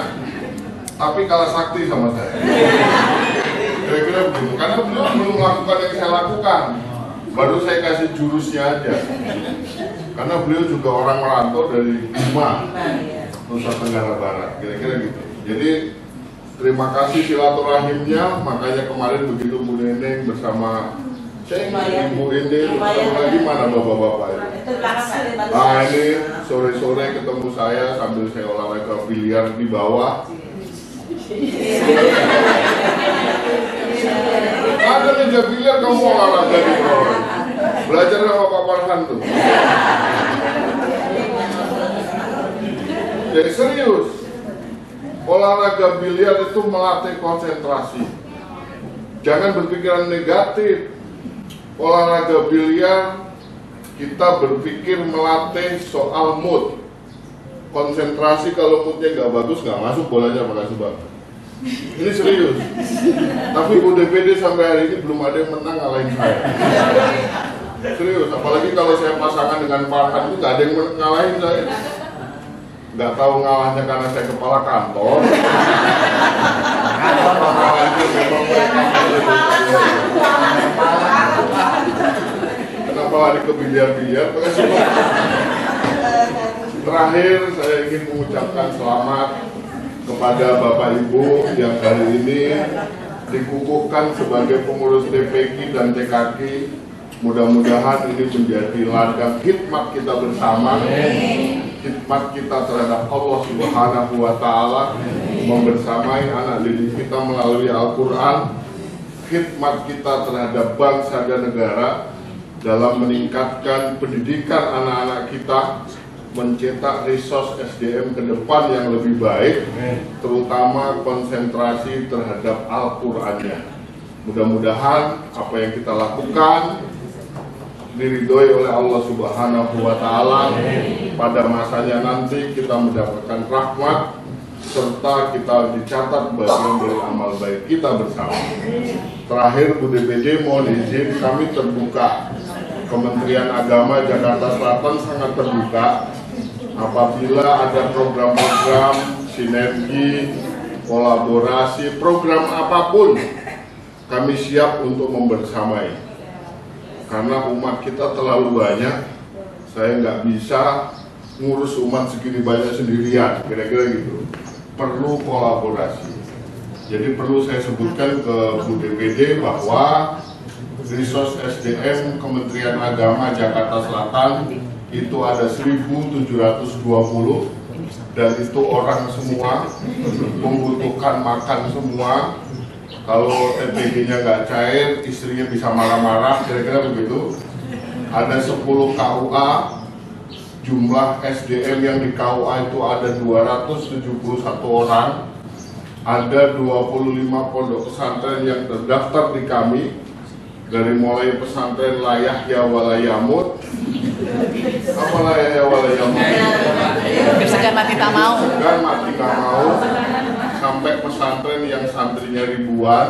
Speaker 5: tapi kalah sakti sama saya. Kira-kira begitu, karena beliau belum melakukan yang saya lakukan. Baru saya kasih jurusnya aja. Karena beliau juga orang merantau dari Bima, Nusa Tenggara Barat, kira-kira gitu. Jadi terima kasih silaturahimnya, makanya kemarin begitu Bu Neneng bersama saya Ibu Inde, ketemu lagi mana bapak-bapak ini? Nah ini sore-sore ketemu saya sambil saya olahraga biliar di bawah. Ada meja biliar kamu olahraga di bawah. Belajar sama Pak Farhan tuh. Jadi serius, olahraga biliar itu melatih konsentrasi. Jangan berpikiran negatif. Olahraga biliar kita berpikir melatih soal mood. Konsentrasi, kalau moodnya nggak bagus nggak masuk bolanya Pak Kasubag. Ini serius. Tapi Bu DPD sampai hari ini belum ada yang menang ngalahin saya. Serius, apalagi kalau saya pasangan dengan Farhan itu nggak ada yang ngalahin saya. Nggak tahu ngalahnya karena saya kepala kantor. Kenapa lari ke biliar-biliar? Terakhir saya ingin mengucapkan selamat kepada Bapak Ibu yang hari ini dikukuhkan sebagai pengurus TPK dan TKK. Mudah-mudahan ini menjadi ladang khidmat kita bersama, khidmat kita terhadap Allah Subhanahu wa Ta'ala, membersamai anak didik kita melalui Al-Quran, khidmat kita terhadap bangsa dan negara dalam meningkatkan pendidikan anak-anak kita, mencetak resource SDM ke depan yang lebih baik, terutama konsentrasi terhadap Al-Qurannya. Mudah-mudahan apa yang kita lakukan diridhoi oleh Allah Subhanahu wa Ta'ala. Pada masanya nanti kita mendapatkan rahmat serta kita dicatat bagian dari amal baik kita bersama. Terakhir Bu DPD mohon izin, kami terbuka. Kementerian Agama Jakarta Selatan sangat terbuka apabila ada program-program sinergi, kolaborasi, program apapun kami siap untuk membersamai. Karena umat kita terlalu banyak, saya nggak bisa ngurus umat segini banyak sendirian, kira-kira gitu. Perlu kolaborasi. Jadi perlu saya sebutkan ke Bu DPD bahwa Resource SDM Kementerian Agama Jakarta Selatan itu ada 1.720 dan itu orang semua membutuhkan makan semua. Kalau TPG-nya nggak cair, istrinya bisa marah-marah, kira-kira begitu. Ada 10 KUA, jumlah SDM yang di KUA itu ada 271 orang. Ada 25 pondok pesantren yang terdaftar di kami, dari mulai pesantren Layahya Walayamut. Apa Layahya Walayamut?
Speaker 4: Segan mati tak mau.
Speaker 5: Segan mati tak mau. Sampai pesantren yang santrinya ribuan.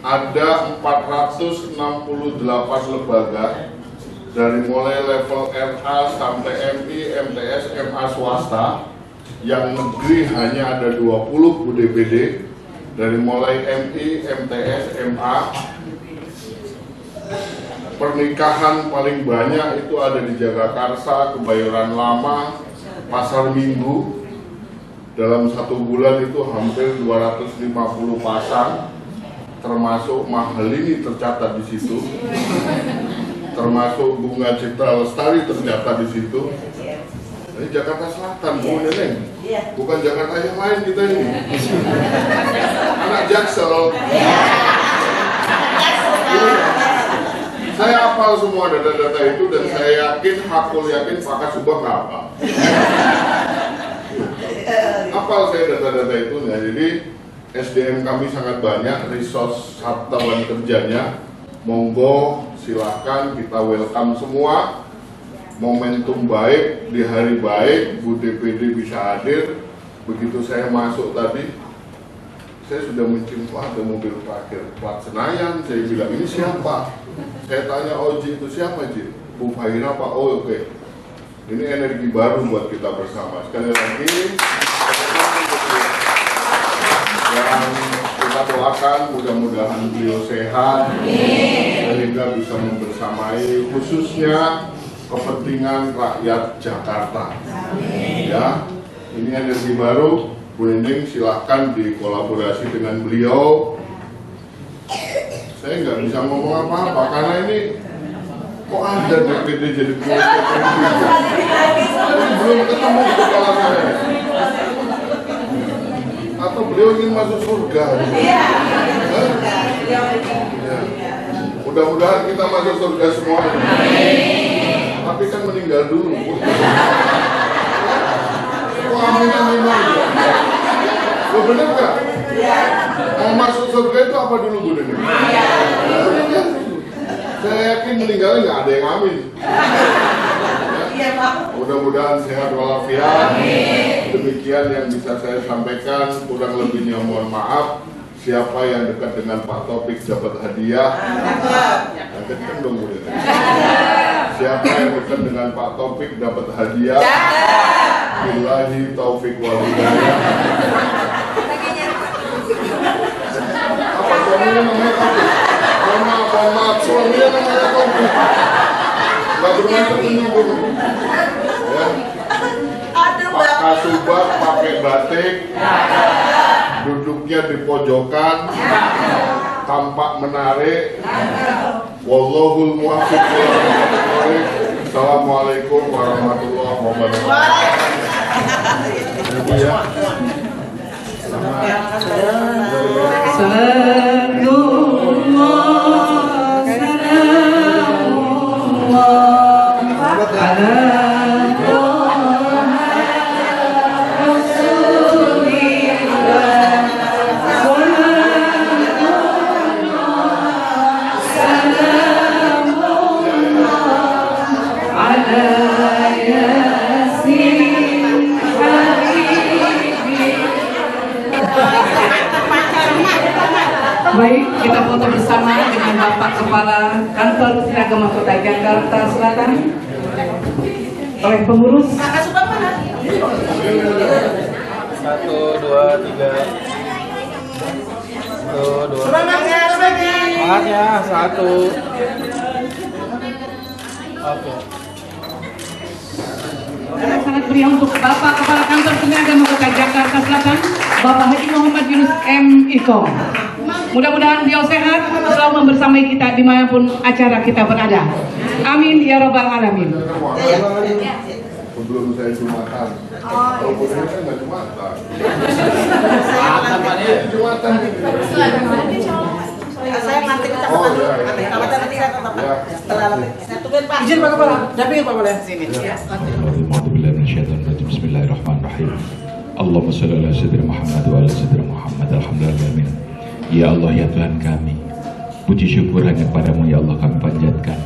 Speaker 5: Ada 468 lembaga, dari mulai level RA sampai MI, MTS, MA swasta. Yang negeri hanya ada 20 UDPD, dari mulai MI, MTS, MA. Pernikahan paling banyak itu ada di Jagakarsa, Kebayoran Lama, Pasar Minggu. Dalam 1 bulan itu hampir 250 pasang, termasuk Mahalini tercatat di situ, termasuk Bunga Citra Lestari tercatat di situ. Ini Jakarta Selatan, Bu Neneng, bukan Jakarta yang lain kita ini. Anak Jaksel. Saya hafal semua data-data itu dan saya yakin, hakul yakin Pak Kasubag nggak hafal. Hafal saya data-data itu. Nah, jadi SDM kami sangat banyak, resource lapangan kerjanya. Monggo silahkan, kita welcome semua. Momentum baik, di hari baik, Bu DPD bisa hadir. Begitu saya masuk tadi, saya sudah mencium, wah, ada mobil parkir plat Senayan. Saya bilang, ini siapa? Saya tanya, oh Ji, itu siapa Ji? Bu Fahira Pak, oh oke. Ini energi baru buat kita bersama. Sekali lagi, yang kita doakan mudah-mudahan beliau sehat, sehingga bisa membersamai khususnya kepentingan rakyat Jakarta. Ya, ini energi baru. Bu Neneng silahkan dikolaborasi dengan beliau. Saya nggak bisa ngomong apa-apa karena ini kok ada DPD jadi belum ketemu di kepala saya. Atau beliau ingin masuk surga? Ya. Mudah-mudahan kita masuk surga semua. Tapi kan meninggal dulu. Kok amin-amin aja? Lo bener gak? Mau masuk surga itu apa dulu Bu Neneng? Saya yakin meninggalnya nggak ada yang amin. Mudah-mudahan sehat walafiat. Demikian yang bisa saya sampaikan. Kurang lebihnya mohon maaf. Siapa yang dekat dengan Pak Taufik dapat hadiah? Kan dong Bu Neneng. Siapa yang dekat dengan Pak Taufik dapat hadiah? Billahi taufik wal hidayah. Apa suaminya namanya Taufik? Maaf, suaminya namanya Taufik. Gak bermaksud menyinggung. Ya. Pak Kasubag pakai batik, duduknya di pojokan, tampak menarik. Wallahul muwaffiq. Assalamualaikum warahmatullahi wabarakatuh.
Speaker 2: Baik, kita foto bersama dengan Bapak Kepala Kantor Kementerian Agama Kota Jakarta Selatan oleh pengurus.
Speaker 7: 1, 2, 3. 1, 2. Semangatnya 1. Oke.
Speaker 2: Sangat meriah untuk Bapak Kepala Kantor Kementerian Agama Kota Jakarta Selatan, Bapak Haji Muhammad Yunus M. Iko. Mudah-mudahan beliau sehat, selalu membersamai kita dimanapun acara kita berada. Amin ya robbal alamin.
Speaker 5: Sebelum saya jumatan, kalau boleh kan nggak jumatan. Jumatan ini.
Speaker 4: Saya nanti kita nanti saya tetap setelah saya tungguin Pak.
Speaker 7: Izin Pak Kepala, dampingin Pak Kepala sini.
Speaker 8: Bismillahirrahmanirrahim. Allahumma sholli ala sayyidina Muhammad wa ala sayyidina Muhammad. Alhamdulillah. Ya Allah ya Tuhan kami, puji syukur hanya kepadamu ya Allah kami panjatkan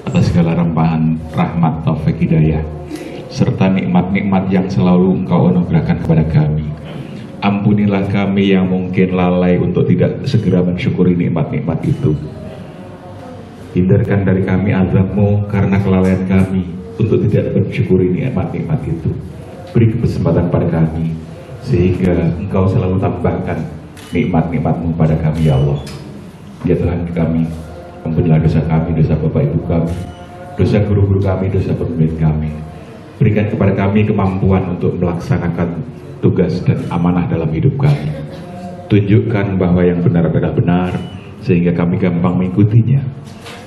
Speaker 8: atas segala rempahan rahmat, taufik, hidayah serta nikmat-nikmat yang selalu Engkau anugerahkan kepada kami. Ampunilah kami yang mungkin lalai untuk tidak segera mensyukuri nikmat-nikmat itu. Hindarkan dari kami azab-Mu karena kelalaian kami untuk tidak mensyukuri nikmat-nikmat itu. Beri kesempatan pada kami sehingga Engkau selalu tambahkan nikmat-nikmat-Mu pada kami ya Allah. Ya Tuhan kami, ampunilah dosa kami, dosa Bapak Ibu kami, dosa guru-guru kami, dosa pemimpin kami. Berikan kepada kami kemampuan untuk melaksanakan tugas dan amanah dalam hidup kami. Tunjukkan bahwa yang benar adalah benar sehingga kami gampang mengikutinya.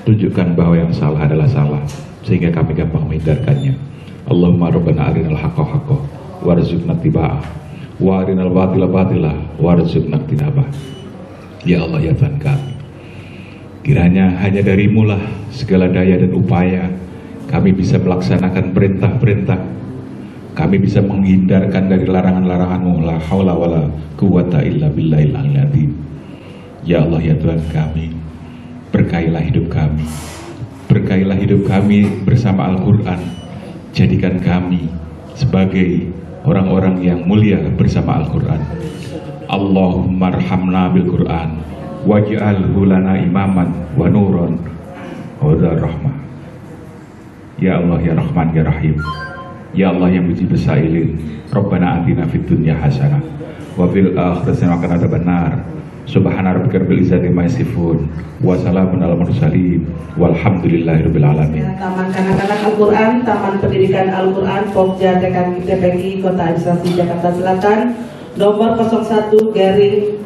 Speaker 8: Tunjukkan bahwa yang salah adalah salah sehingga kami gampang menghindarkannya. Allahumma rabbana arinal haqqa haqqa warzuqna ittiba'ah wa arinal batila batila warzuqna ijtinabah. Ya Allah ya Tuhan kami, kiranya hanya darimu lah segala daya dan upaya kami bisa melaksanakan perintah-perintah, kami bisa menghindarkan dari larangan-larangan-Mu. La haula wala quwata illa billahil aliyil azim. Ya Allah ya Tuhan kami, berkailah hidup kami, berkailah hidup kami bersama Al-Quran. Jadikan kami sebagai orang-orang yang mulia bersama Al-Quran. Allahumma arhamna bil Quran waj'alhu lana imaman wa nuran wa rahmah. Ya Allah ya Rahman ya Rahim. Ya Allah yang muji besailin. Rabbana atina fid dunya hasanah wa fil akhirati hasanah wa qina adzabannar. Subhana rabbika rabbil izzati amma yasifun wa salamun alal mursalin walhamdulillahirabbil alamin.
Speaker 2: Taman Kanak-kanak Al-Quran, Taman Pendidikan Al-Quran, Pokja TPK Kota Administrasi Jakarta Selatan, nomor 01 garing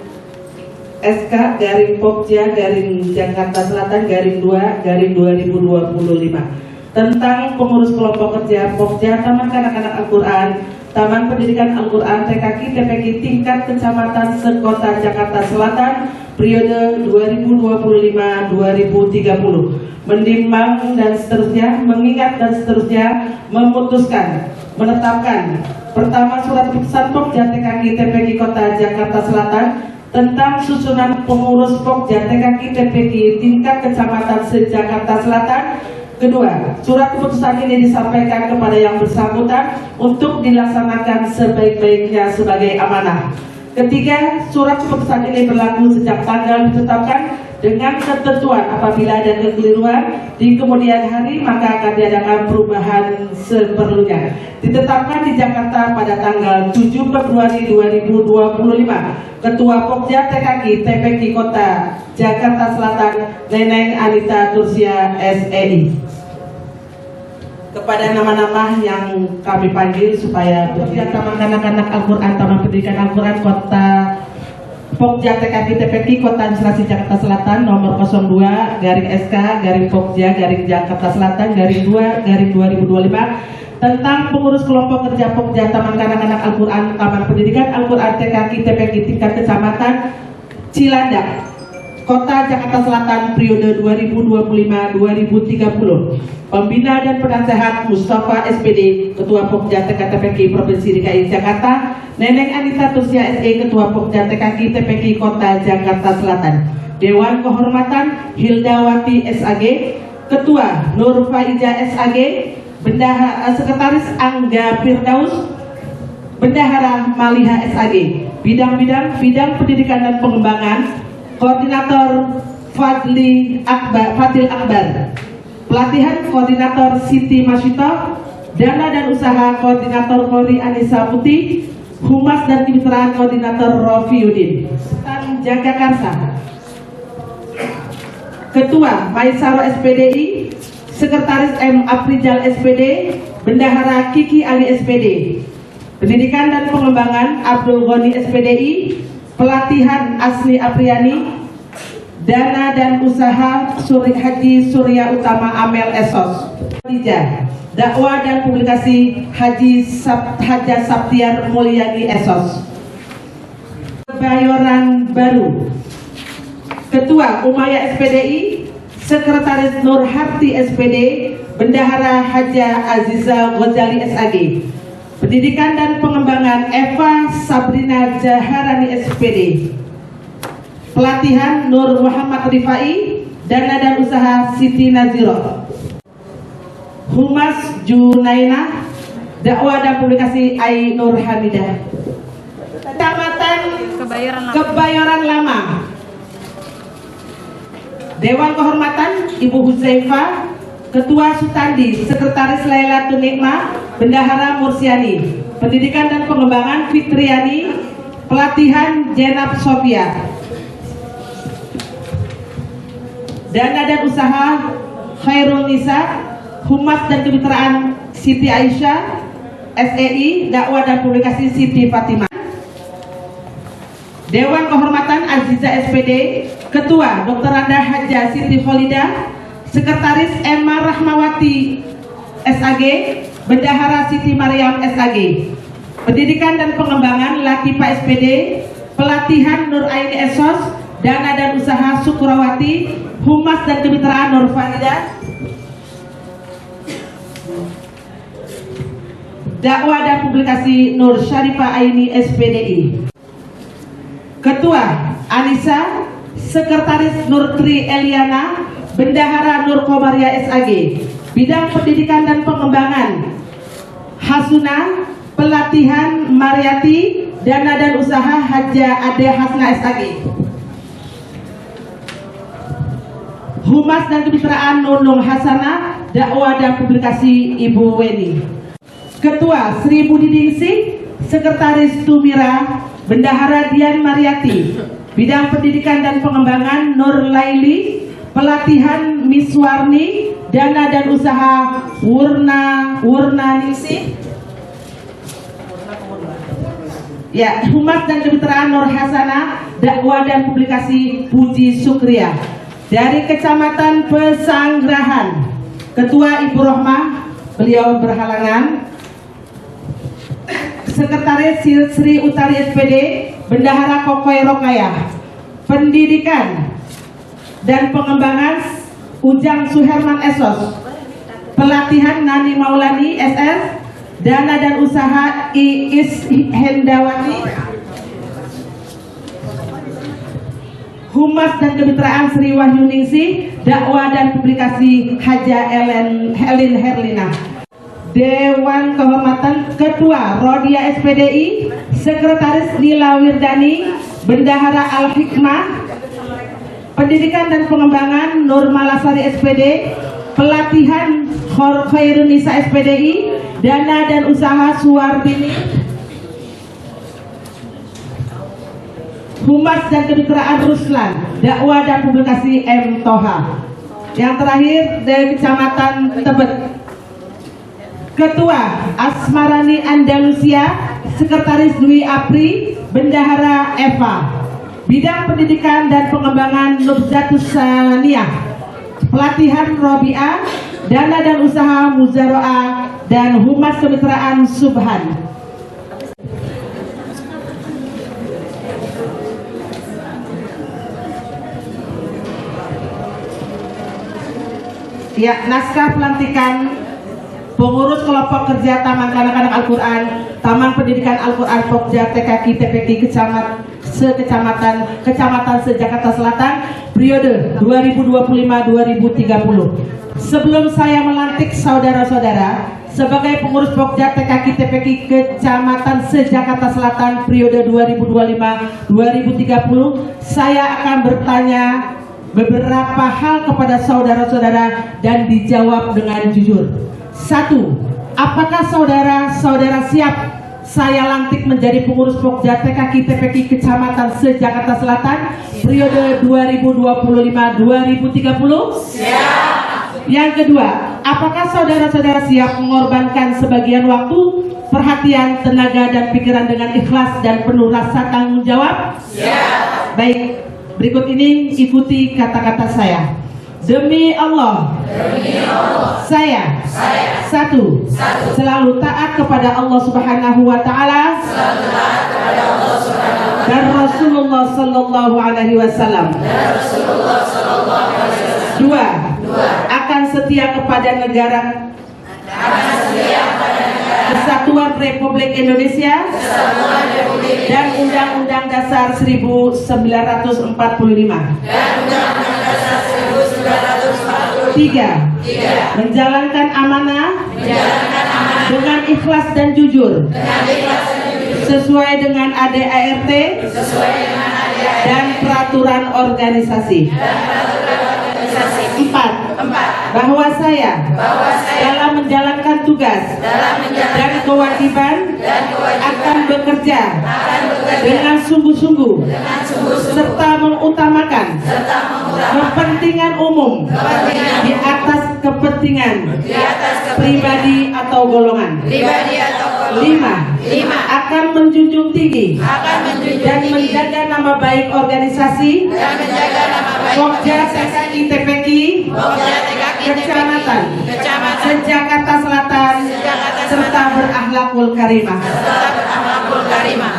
Speaker 2: SK garing Pokja garing Jakarta Selatan garing 2 garing 2025 tentang pengurus kelompok kerja Pokja Taman Kanak-kanak Al-Quran, Taman Pendidikan Al-Quran TKK TPK tingkat kecamatan sekota Jakarta Selatan periode 2025-2030 menimbang dan seterusnya, mengingat dan seterusnya, memutuskan, menetapkan pertama surat keputusan Pokja TKK TPK Kota Jakarta Selatan tentang susunan pengurus Pokja TKK TPK tingkat kecamatan se-Jakarta Selatan. Kedua, surat keputusan ini disampaikan kepada yang bersangkutan untuk dilaksanakan sebaik-baiknya sebagai amanah. Ketiga, surat keputusan ini berlaku sejak tanggal ditetapkan dengan ketentuan apabila ada kekeliruan di kemudian hari maka akan diadakan perubahan seperlunya. Ditetapkan di Jakarta pada tanggal 7 Februari 2025. Ketua Pokja TKK TPK Kota Jakarta Selatan Neneng Anita Tursia SEI. Kepada nama-nama yang kami panggil supaya Pokja Taman Kanak-kanak Al-Quran, Taman Pendidikan Al-Quran Kota Pokja TKK TPK Kota Administrasi Jakarta Selatan nomor 02 garing SK garing Pokja garing Jakarta Selatan garing 2 garing 2025 tentang pengurus kelompok kerja Pokja Taman Kanak-kanak Al-Quran, Taman Pendidikan Al-Quran TKK TPK tingkat kecamatan Cilandak Kota Jakarta Selatan periode 2025-2030. Pembina dan penasehat Mustafa SPD, Ketua Pokja TKK Provinsi DKI Jakarta, Neneng Anita Tursia SE, Ketua Pokja TKK TPK Kota Jakarta Selatan. Dewan Kehormatan Hildawati SAG, Ketua Nur Faiza SAG, Sekretaris Angga Firdaus, Bendahara Maliha SAG. Bidang-bidang pendidikan dan pengembangan, Koordinator Fadil Akbar. Pelatihan Koordinator Siti Masyito, Dana dan Usaha Koordinator Kori Anissa Putih, Humas dan Kemitraan Koordinator Rofiuddin, Stan Jagakarsa. Ketua Maisaro SPDI, Sekretaris M. Aprijal SPD, Bendahara Kiki Ali SPD. Pendidikan dan Pengembangan Abdul Ghani SPDI, Pelatihan Asli Apriani, Dana dan Usaha Haji Surya Utama Amel Esos. 3. Dakwah dan Publikasi Haja Saptiar Mulyadi Esos. Kebayoran Baru. Ketua Umayyah SPDI, Sekretaris Nur Harti SPD, Bendahara Haja Aziza Ghazali SAG. Pendidikan dan Pengembangan Eva Sabrina Jaharani SPD. Pelatihan Nur Muhammad Rifai. Dana dan Usaha Siti Naziro. Humas Junaina. Dakwah dan Publikasi Ai Nur Hamidah. Kecamatan Kebayoran Lama. Dewan Kehormatan Ibu Huzaifah, Ketua Sutandi, Sekretaris Lailatul Nikmah, Bendahara Mursiani. Pendidikan dan Pengembangan Fitriani. Pelatihan Jenab Sofia. Dana dan Usaha Khairul Nisa. Humas dan Kemitraan Siti Aisyah SEI. Dakwah dan Publikasi Siti Fatimah. Dewan Kehormatan Aziza SPD. Ketua Dr. Randa Haja Siti Kholidah. Sekretaris Emma Rahmawati SAG. Bendahara Siti Maryam SAG. Pendidikan dan Pengembangan Latifa SPD. Pelatihan Nur Aini Esos. Dana dan Usaha Sukrawati. Humas dan Kemitraan Nur Faridah. Dakwah dan Publikasi Nur Syarifah Aini SPDI. Ketua Anissa, Sekretaris Nur Tri Eliana, Bendahara Nur Komaria SAG. Bidang Pendidikan dan Pengembangan Hasuna. Pelatihan Mariati. Dana dan Usaha Haja Ade Hasna SAG. Humas dan Kemitraan Nunung Hasanah. Dakwah dan Publikasi Ibu Weni. Ketua Sri Budi Ningsih, Sekretaris Tumira. Bendahara Dian Mariati. Bidang Pendidikan dan Pengembangan Nur Laili. Pelatihan Miswarni. Dana dan Usaha Wurna Ningsih. Ya, Humas dan Kemitraan Nur Hasanah. Dakwah dan Publikasi Puji Sukria. Dari Kecamatan Pesanggerahan, Ketua Ibu Rohmah, beliau berhalangan. Sekretaris Sri Utari SPD. Bendahara Kokoy Rokayah. Pendidikan dan Pengembangan Ujang Suherman Esos. Pelatihan Nani Maulani SS. Dana dan Usaha Iis Hendawati. Humas dan Kemitraan Sri Wahyu Ningsih. Dakwah dan Publikasi Haja Helin Herlina. Dewan Kehormatan Ketua Rodia SPDI. Sekretaris Nila Wirdani. Bendahara Al-Hikmah. Pendidikan dan Pengembangan Nur Malasari SPD. Pelatihan Khairun Nisa SPDI. Dana dan Usaha Suwardini. Humas dan Kemitraan Ruslan. Dakwah dan Publikasi M. Toha. Yang terakhir dari Kecamatan Tebet, Ketua Asmarani Andalusia. Sekretaris Dwi Apri. Bendahara Eva. Bidang Pendidikan dan Pengembangan Nubzatus Saniyah. Pelatihan Robiah. Dana dan Usaha Muzaroah. Dan Humas Kemitraan Subhan. Ya, naskah pelantikan pengurus kelompok kerja Taman Kanak-kanak Al-Quran, Taman Pendidikan Al-Quran Pokja TKK TPK Kecamatan se-Jakarta Selatan periode 2025-2030. Sebelum saya melantik saudara-saudara sebagai pengurus Pokja TKK TPK Kecamatan se-Jakarta Selatan periode 2025-2030, saya akan bertanya beberapa hal kepada saudara-saudara dan dijawab dengan jujur. 1. Apakah saudara-saudara siap saya lantik menjadi pengurus Pokja TKK TPK Kecamatan se-Jakarta Selatan periode 2025-2030? Siap. Yang kedua, apakah saudara-saudara siap mengorbankan sebagian waktu, perhatian, tenaga, dan pikiran dengan ikhlas dan penuh rasa tanggung jawab? Siap. Baik. Berikut ini ikuti kata-kata saya. Demi Allah, saya, satu, selalu taat kepada Allah Subhanahu wa Ta'ala dan Rasulullah Sallallahu Alaihi Wasallam. Dua, akan setia kepada negara Kesatuan Republik Indonesia dan Undang-Undang Dasar 1945. Tiga, menjalankan amanah dengan ikhlas dan jujur sesuai dengan ADART dan peraturan organisasi. Empat, bahwa saya dalam menjalankan tugas dan kewajiban akan bekerja dengan sungguh-sungguh serta mengutamakan kepentingan umum di atas kepentingan pribadi atau golongan. Lima, akan menjunjung tinggi dan menjaga nama baik organisasi Pokja TKI TPKI Kecamatan Sejakarta Selatan serta berakhlakul karimah.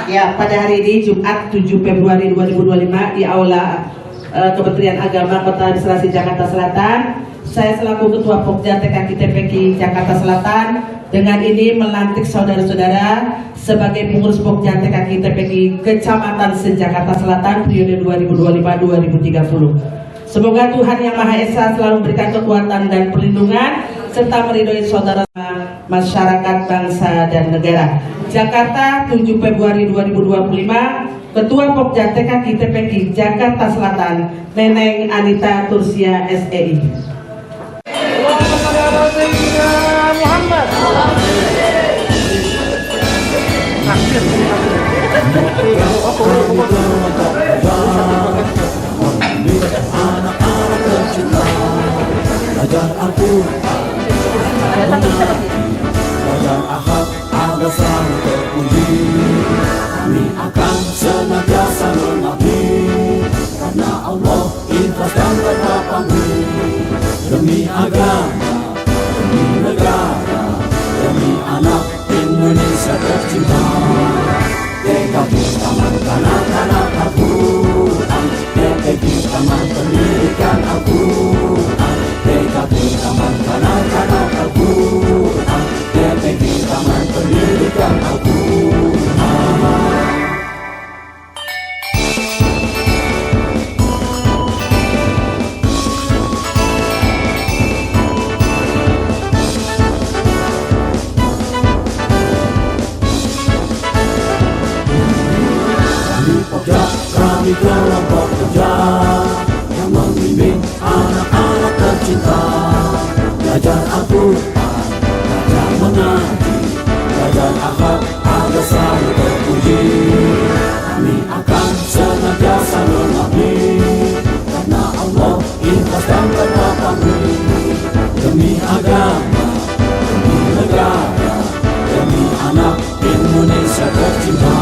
Speaker 2: Ya, pada hari ini Jumat 7 Februari 2025 di Aula Kementerian Agama Kota Administrasi Jakarta Selatan, saya selaku Ketua Pokja TKI TPKI Jakarta Selatan dengan ini melantik saudara-saudara sebagai pengurus Pokja TKI TPKI Kecamatan Sejakarta Selatan periode 2025-2030. Semoga Tuhan Yang Maha Esa selalu memberikan kekuatan dan perlindungan serta meridhoi saudara masyarakat, bangsa dan negara. Jakarta 7 Februari 2025, Ketua Pokja TKI TPKI Jakarta Selatan, Neneng Anita Tursia SEI.
Speaker 1: Anak-anak tercinta, belajar Al-Quran, belajar akhlak agar selalu terpuji. Kami akan senantiasa mengabdi karena Allah ikhlas dan tanpa pamrih. Demi agama, demi negara, demi anak Indonesia tercinta. TKI Taman Kanak-kanak Al-Quran, TKI Taman Pendidikan Al-Quran, TKI Taman Kanak-kanak Al-Quran, TKI Taman Pendidikan Al-Quran. Kami kelompok kerja yang membimbing anak-anak tercinta, belajar Al-Quran, belajar mengaji, belajar akhlak agar selalu terpuji. Kami akan senantiasa mengabdi karena Allah ikhlas dan tanpa pamrih. Demi agama, demi negara, demi anak Indonesia tercinta.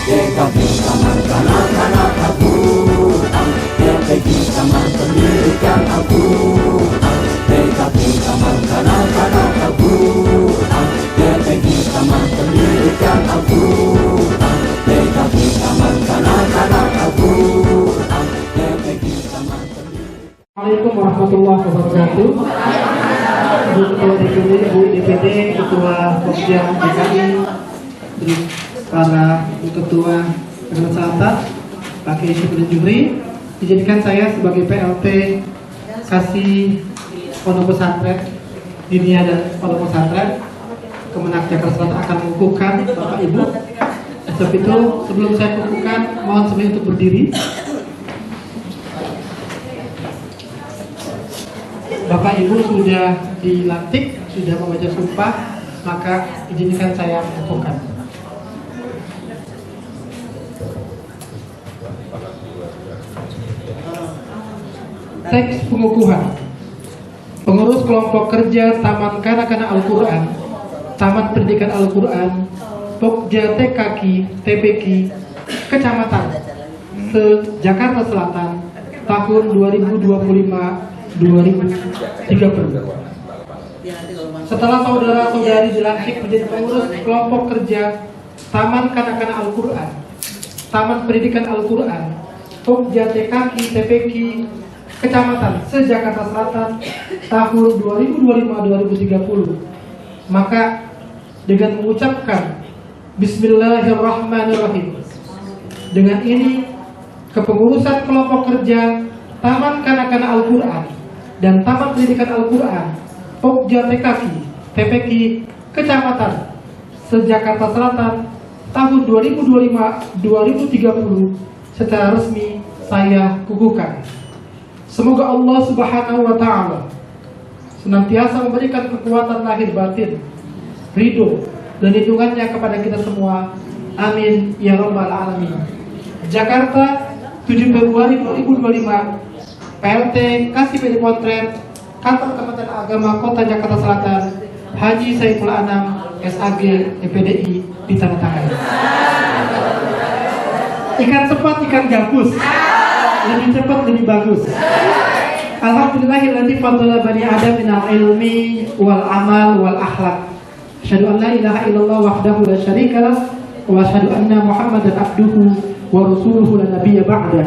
Speaker 1: TKI Taman Kanak-kanak Al-Quran, TKI Taman Pendidikan Al-Quran, TKI Taman Kanak-kanak Al-Quran, TKI Taman Pendidikan Al-Quran, TKI Taman Kanak-kanak Al-Quran, TKI Taman Pendidikan.
Speaker 9: Assalamualaikum warahmatullahi wabarakatuh. Bu Ketua DPD, Bu DPD, Ketua Pokja TKI, para Ketua Jakarta Selatan, Pak Kiai Syafruddin Jufri, dijadikan saya sebagai PLT Kasih Pondok Pesantren Dinia dan Pondok Pesantren Kemenak Jakarta Selatan akan mengukuhkan Bapak Ibu. Sebab itu sebelum saya kukuhkan, mohon semuanya untuk berdiri. Bapak Ibu sudah dilantik, sudah membaca sumpah, maka izinkan saya mengukuhkan. Teks pengukuhan. Pengurus kelompok kerja Taman Kanak-kanak Al-Quran, Taman Pendidikan Al-Quran, Pokja TKI TPKI Kecamatan se-Jakarta Selatan tahun 2025-2030. Setelah saudara-saudari dilantik menjadi pengurus kelompok kerja Taman Kanak-Kanak Al-Quran, Taman Pendidikan Al-Quran, Pokja TKI TPQ Kecamatan se-Jakarta Selatan tahun 2025-2030, maka dengan mengucapkan Bismillahirrahmanirrahim, dengan ini kepengurusan kelompok kerja Taman Kanak-Kanak Al-Quran dan Taman Pendidikan Al-Quran Pokja TKI TPQ Kecamatan se-Jakarta Selatan tahun 2025-2030 secara resmi saya kukuhkan. Semoga Allah Subhanahu wa Ta'ala senantiasa memberikan kekuatan lahir batin, ridho dan lindungannya kepada kita semua. Amin ya rabbal alamin. Jakarta, 7 Februari 2025. PLT Kasih PD Potret, Kantor Kementerian Agama Kota Jakarta Selatan, Haji Saiful Anam, SAG, EPDI, ditandatangani. Ikan cepat, ikan gabus. Lebih cepat, lebih bagus. Alhamdulillahilladzi faddala bani Adam minal ilmi wal amal wal akhlaq. Asyhadu an la ilaha illallah wahdahu la syarikalah wa asyhadu anna Muhammadan abduhu wa rasuluhu la nabiyya ba'dah.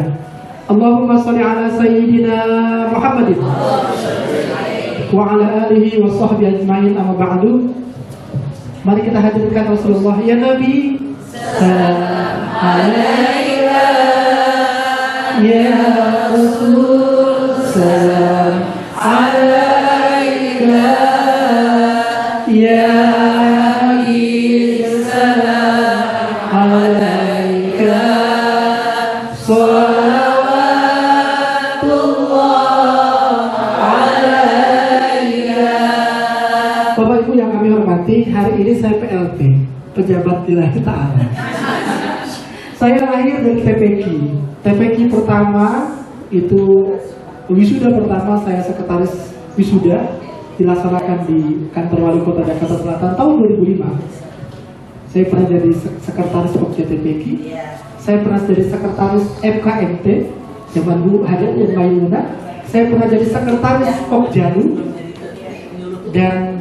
Speaker 9: Allahumma shalli ala sayyidina Muhammadin wa ala alihi wa sahbihi ajma'in, amma ba'du. Mari kita hadirkan Rasulullah ya Nabi. Salam alaika ya Rasul, salam alaika ya Nabi, salam alaika salawatullah alaika. Bapak Ibu yang kami hormati, hari ini saya PLT, pejabat lillahi ta'ala. Saya lahir dari TPQ pertama itu wisuda pertama saya sekretaris wisuda dilaksanakan di kantor wali kota Jakarta Selatan tahun 2005. Saya pernah jadi sekretaris Pokja TPQ. Saya pernah jadi sekretaris MKMT zaman dulu Hajat dan Maimunah. Saya pernah jadi sekretaris Pokjalu dan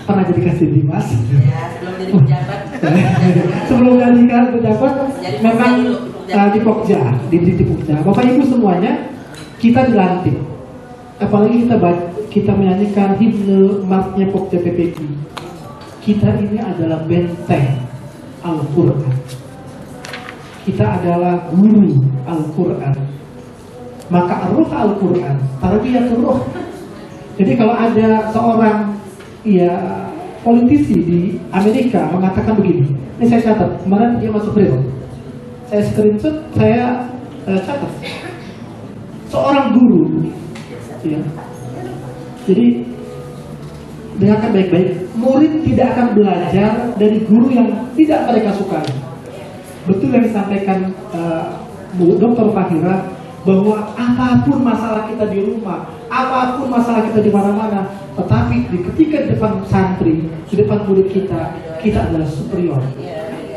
Speaker 9: pernah jadi kasih Dimas. Sebelum jadi pejabat memang di Pokja, di Pokja. Bapak Ibu semuanya, kita dilantik. Apalagi kita menyanyikan himne marchnya Pokja TPQ. Kita ini adalah benteng Al-Quran. Kita adalah guru Al-Quran. Maka ruh Al-Quran, tarbiyatul ruh. Jadi kalau ada seorang politisi di Amerika mengatakan begini, ini saya catat, kemarin dia masuk reel, saya screenshot, saya catat, seorang guru, jadi dengarkan baik-baik, murid tidak akan belajar dari guru yang tidak mereka sukai. Betul yang disampaikan Dr. Fahira, bahwa apapun masalah kita di rumah, apapun masalah kita di mana-mana, tetapi ketika di depan santri, di depan murid kita adalah superior.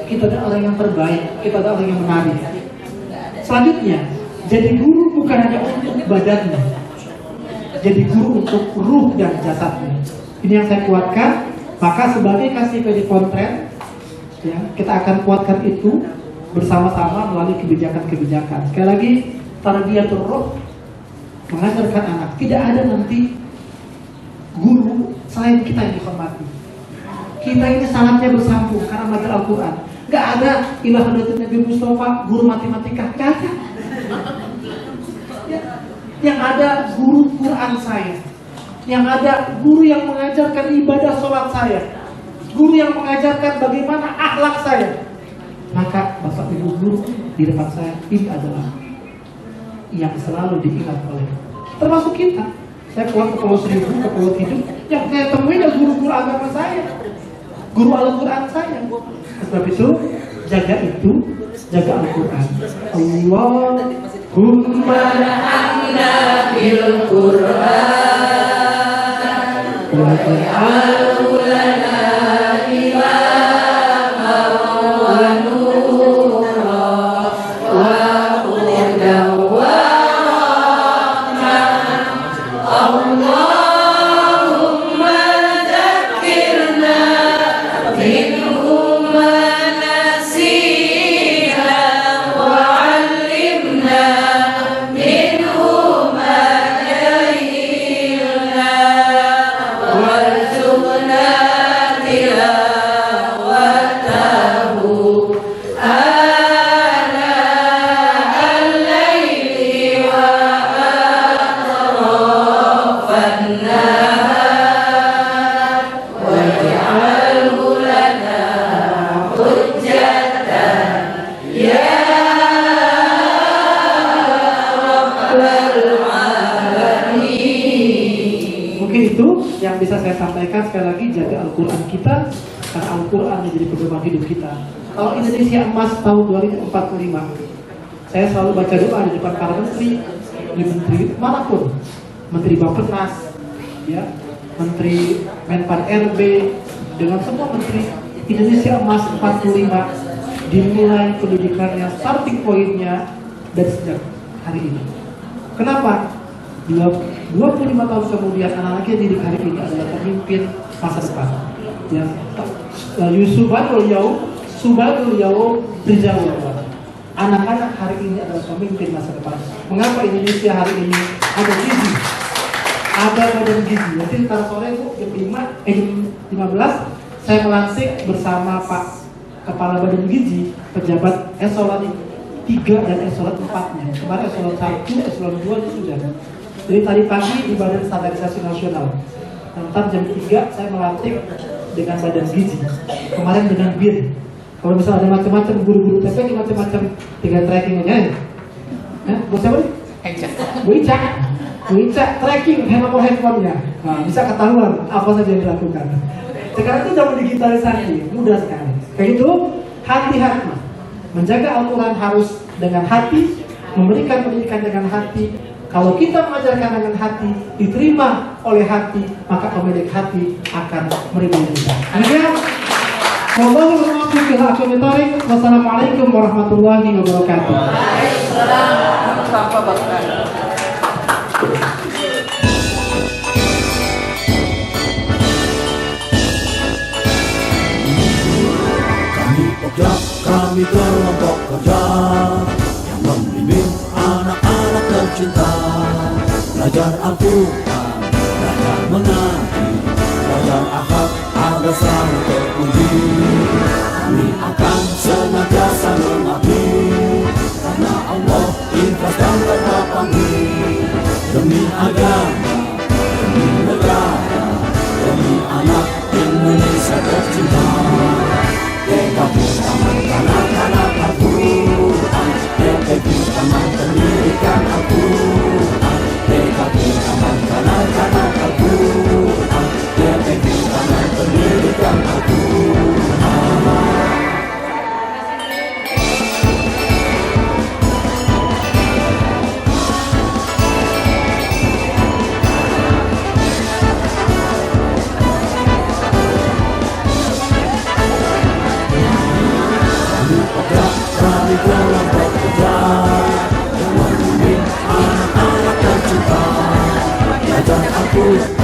Speaker 9: Kita adalah orang yang terbaik, kita adalah orang yang menarik. Selanjutnya, jadi guru bukan hanya untuk badannya, jadi guru untuk ruh dan jasadnya. Ini yang saya kuatkan. Maka sebagai kasih PD Potret, kita akan kuatkan itu bersama-sama melalui kebijakan-kebijakan. Sekali lagi, tarbiyatul ruh, mengajarkan anak. Tidak ada nanti guru selain kita yang dihormati. Kita ini sanatnya bersambung karena belajar Al-Quran. Gak ada ilah hadratin Nabi Mustafa, guru matematika. Gak ada. Yang ada guru Quran saya. Yang ada guru yang mengajarkan ibadah sholat saya. Guru yang mengajarkan bagaimana akhlak saya. Maka Bapak Ibu guru di depan saya, ini adalah yang selalu diingat oleh termasuk kita. Saya pulang ke Pulau Seribu, ke Pulau Hidup, yang saya temui adalah guru-guru agama saya, guru Al-Quran saya. Sebab itu, jaga Al-Quran. Allahumma na'amna bil Quran wa ja'alhu lana imaman wa nura wa yang bisa saya sampaikan. Sekali lagi, jaga Al-Quran kita, karena Al-Quran menjadi pedoman hidup kita. Kalau Indonesia emas tahun 2045, saya selalu baca doa di depan para menteri, di menteri manapun, menteri Bappenas, ya, menteri Menpan RB, dengan semua menteri. Indonesia emas 45 dimulai pendidikannya, starting pointnya dari sejak hari ini. Kenapa? 25 tahun kemudian anak-anak yang didik hari ini adalah pemimpin masa depan. Ya, Yusubadul Yaum Rijal. Anak-anak hari ini adalah pemimpin masa depan. Mengapa Indonesia hari ini ada gizi? Ada badan gizi. Nanti ntar sore itu jam 15 saya melantik bersama Pak Kepala Badan Gizi, pejabat eselon 3 dan eselon 4-nya. Kemarin eselon 1, eselon 2 itu sudah. Jadi tadi pagi di Badan Standarisasi Nasional. Ntar jam 3 saya melantik dengan Badan Gizi. Kemarin dengan BIN. Kalau misalnya ada macam-macam guru-guru TPK macam-macam, tinggal tracking aja. Buat siapa nih? Bu Ica tracking handphone-nya. Nah, bisa ketahuan apa saja yang dilakukan. Sekarang itu zaman digitalisasi, mudah sekali. Kayak gitu, hati-hati. Menjaga Al-Quran harus dengan hati, memberikan pendidikan dengan hati. Kalau kita mengajarkan dengan hati, diterima oleh hati, maka pemilik hati akan meridai kita. Wassalamualaikum warahmatullahi wabarakatuh.
Speaker 1: Kami kelompok kerja yang membimbing anak-anak tercinta, belajar Al-Quran, belajar mengaji, belajar akhlak agar selalu terpuji. Kami akan senantiasa mengabdi, karena Allah ikhlas dan tanpa pamrih. Demi agama, demi negara, demi anak Indonesia tercinta. TKP Taman Kanak-kanak Al-Quran, TKP Taman Pendidikan Al-Quran, TKP Taman Kanak-kanak Al-Quran, TKP Taman Pendidikan Al-Quran. Kami kelompok kerja yang membimbing anak-anak tercinta, belajar Al-Quran.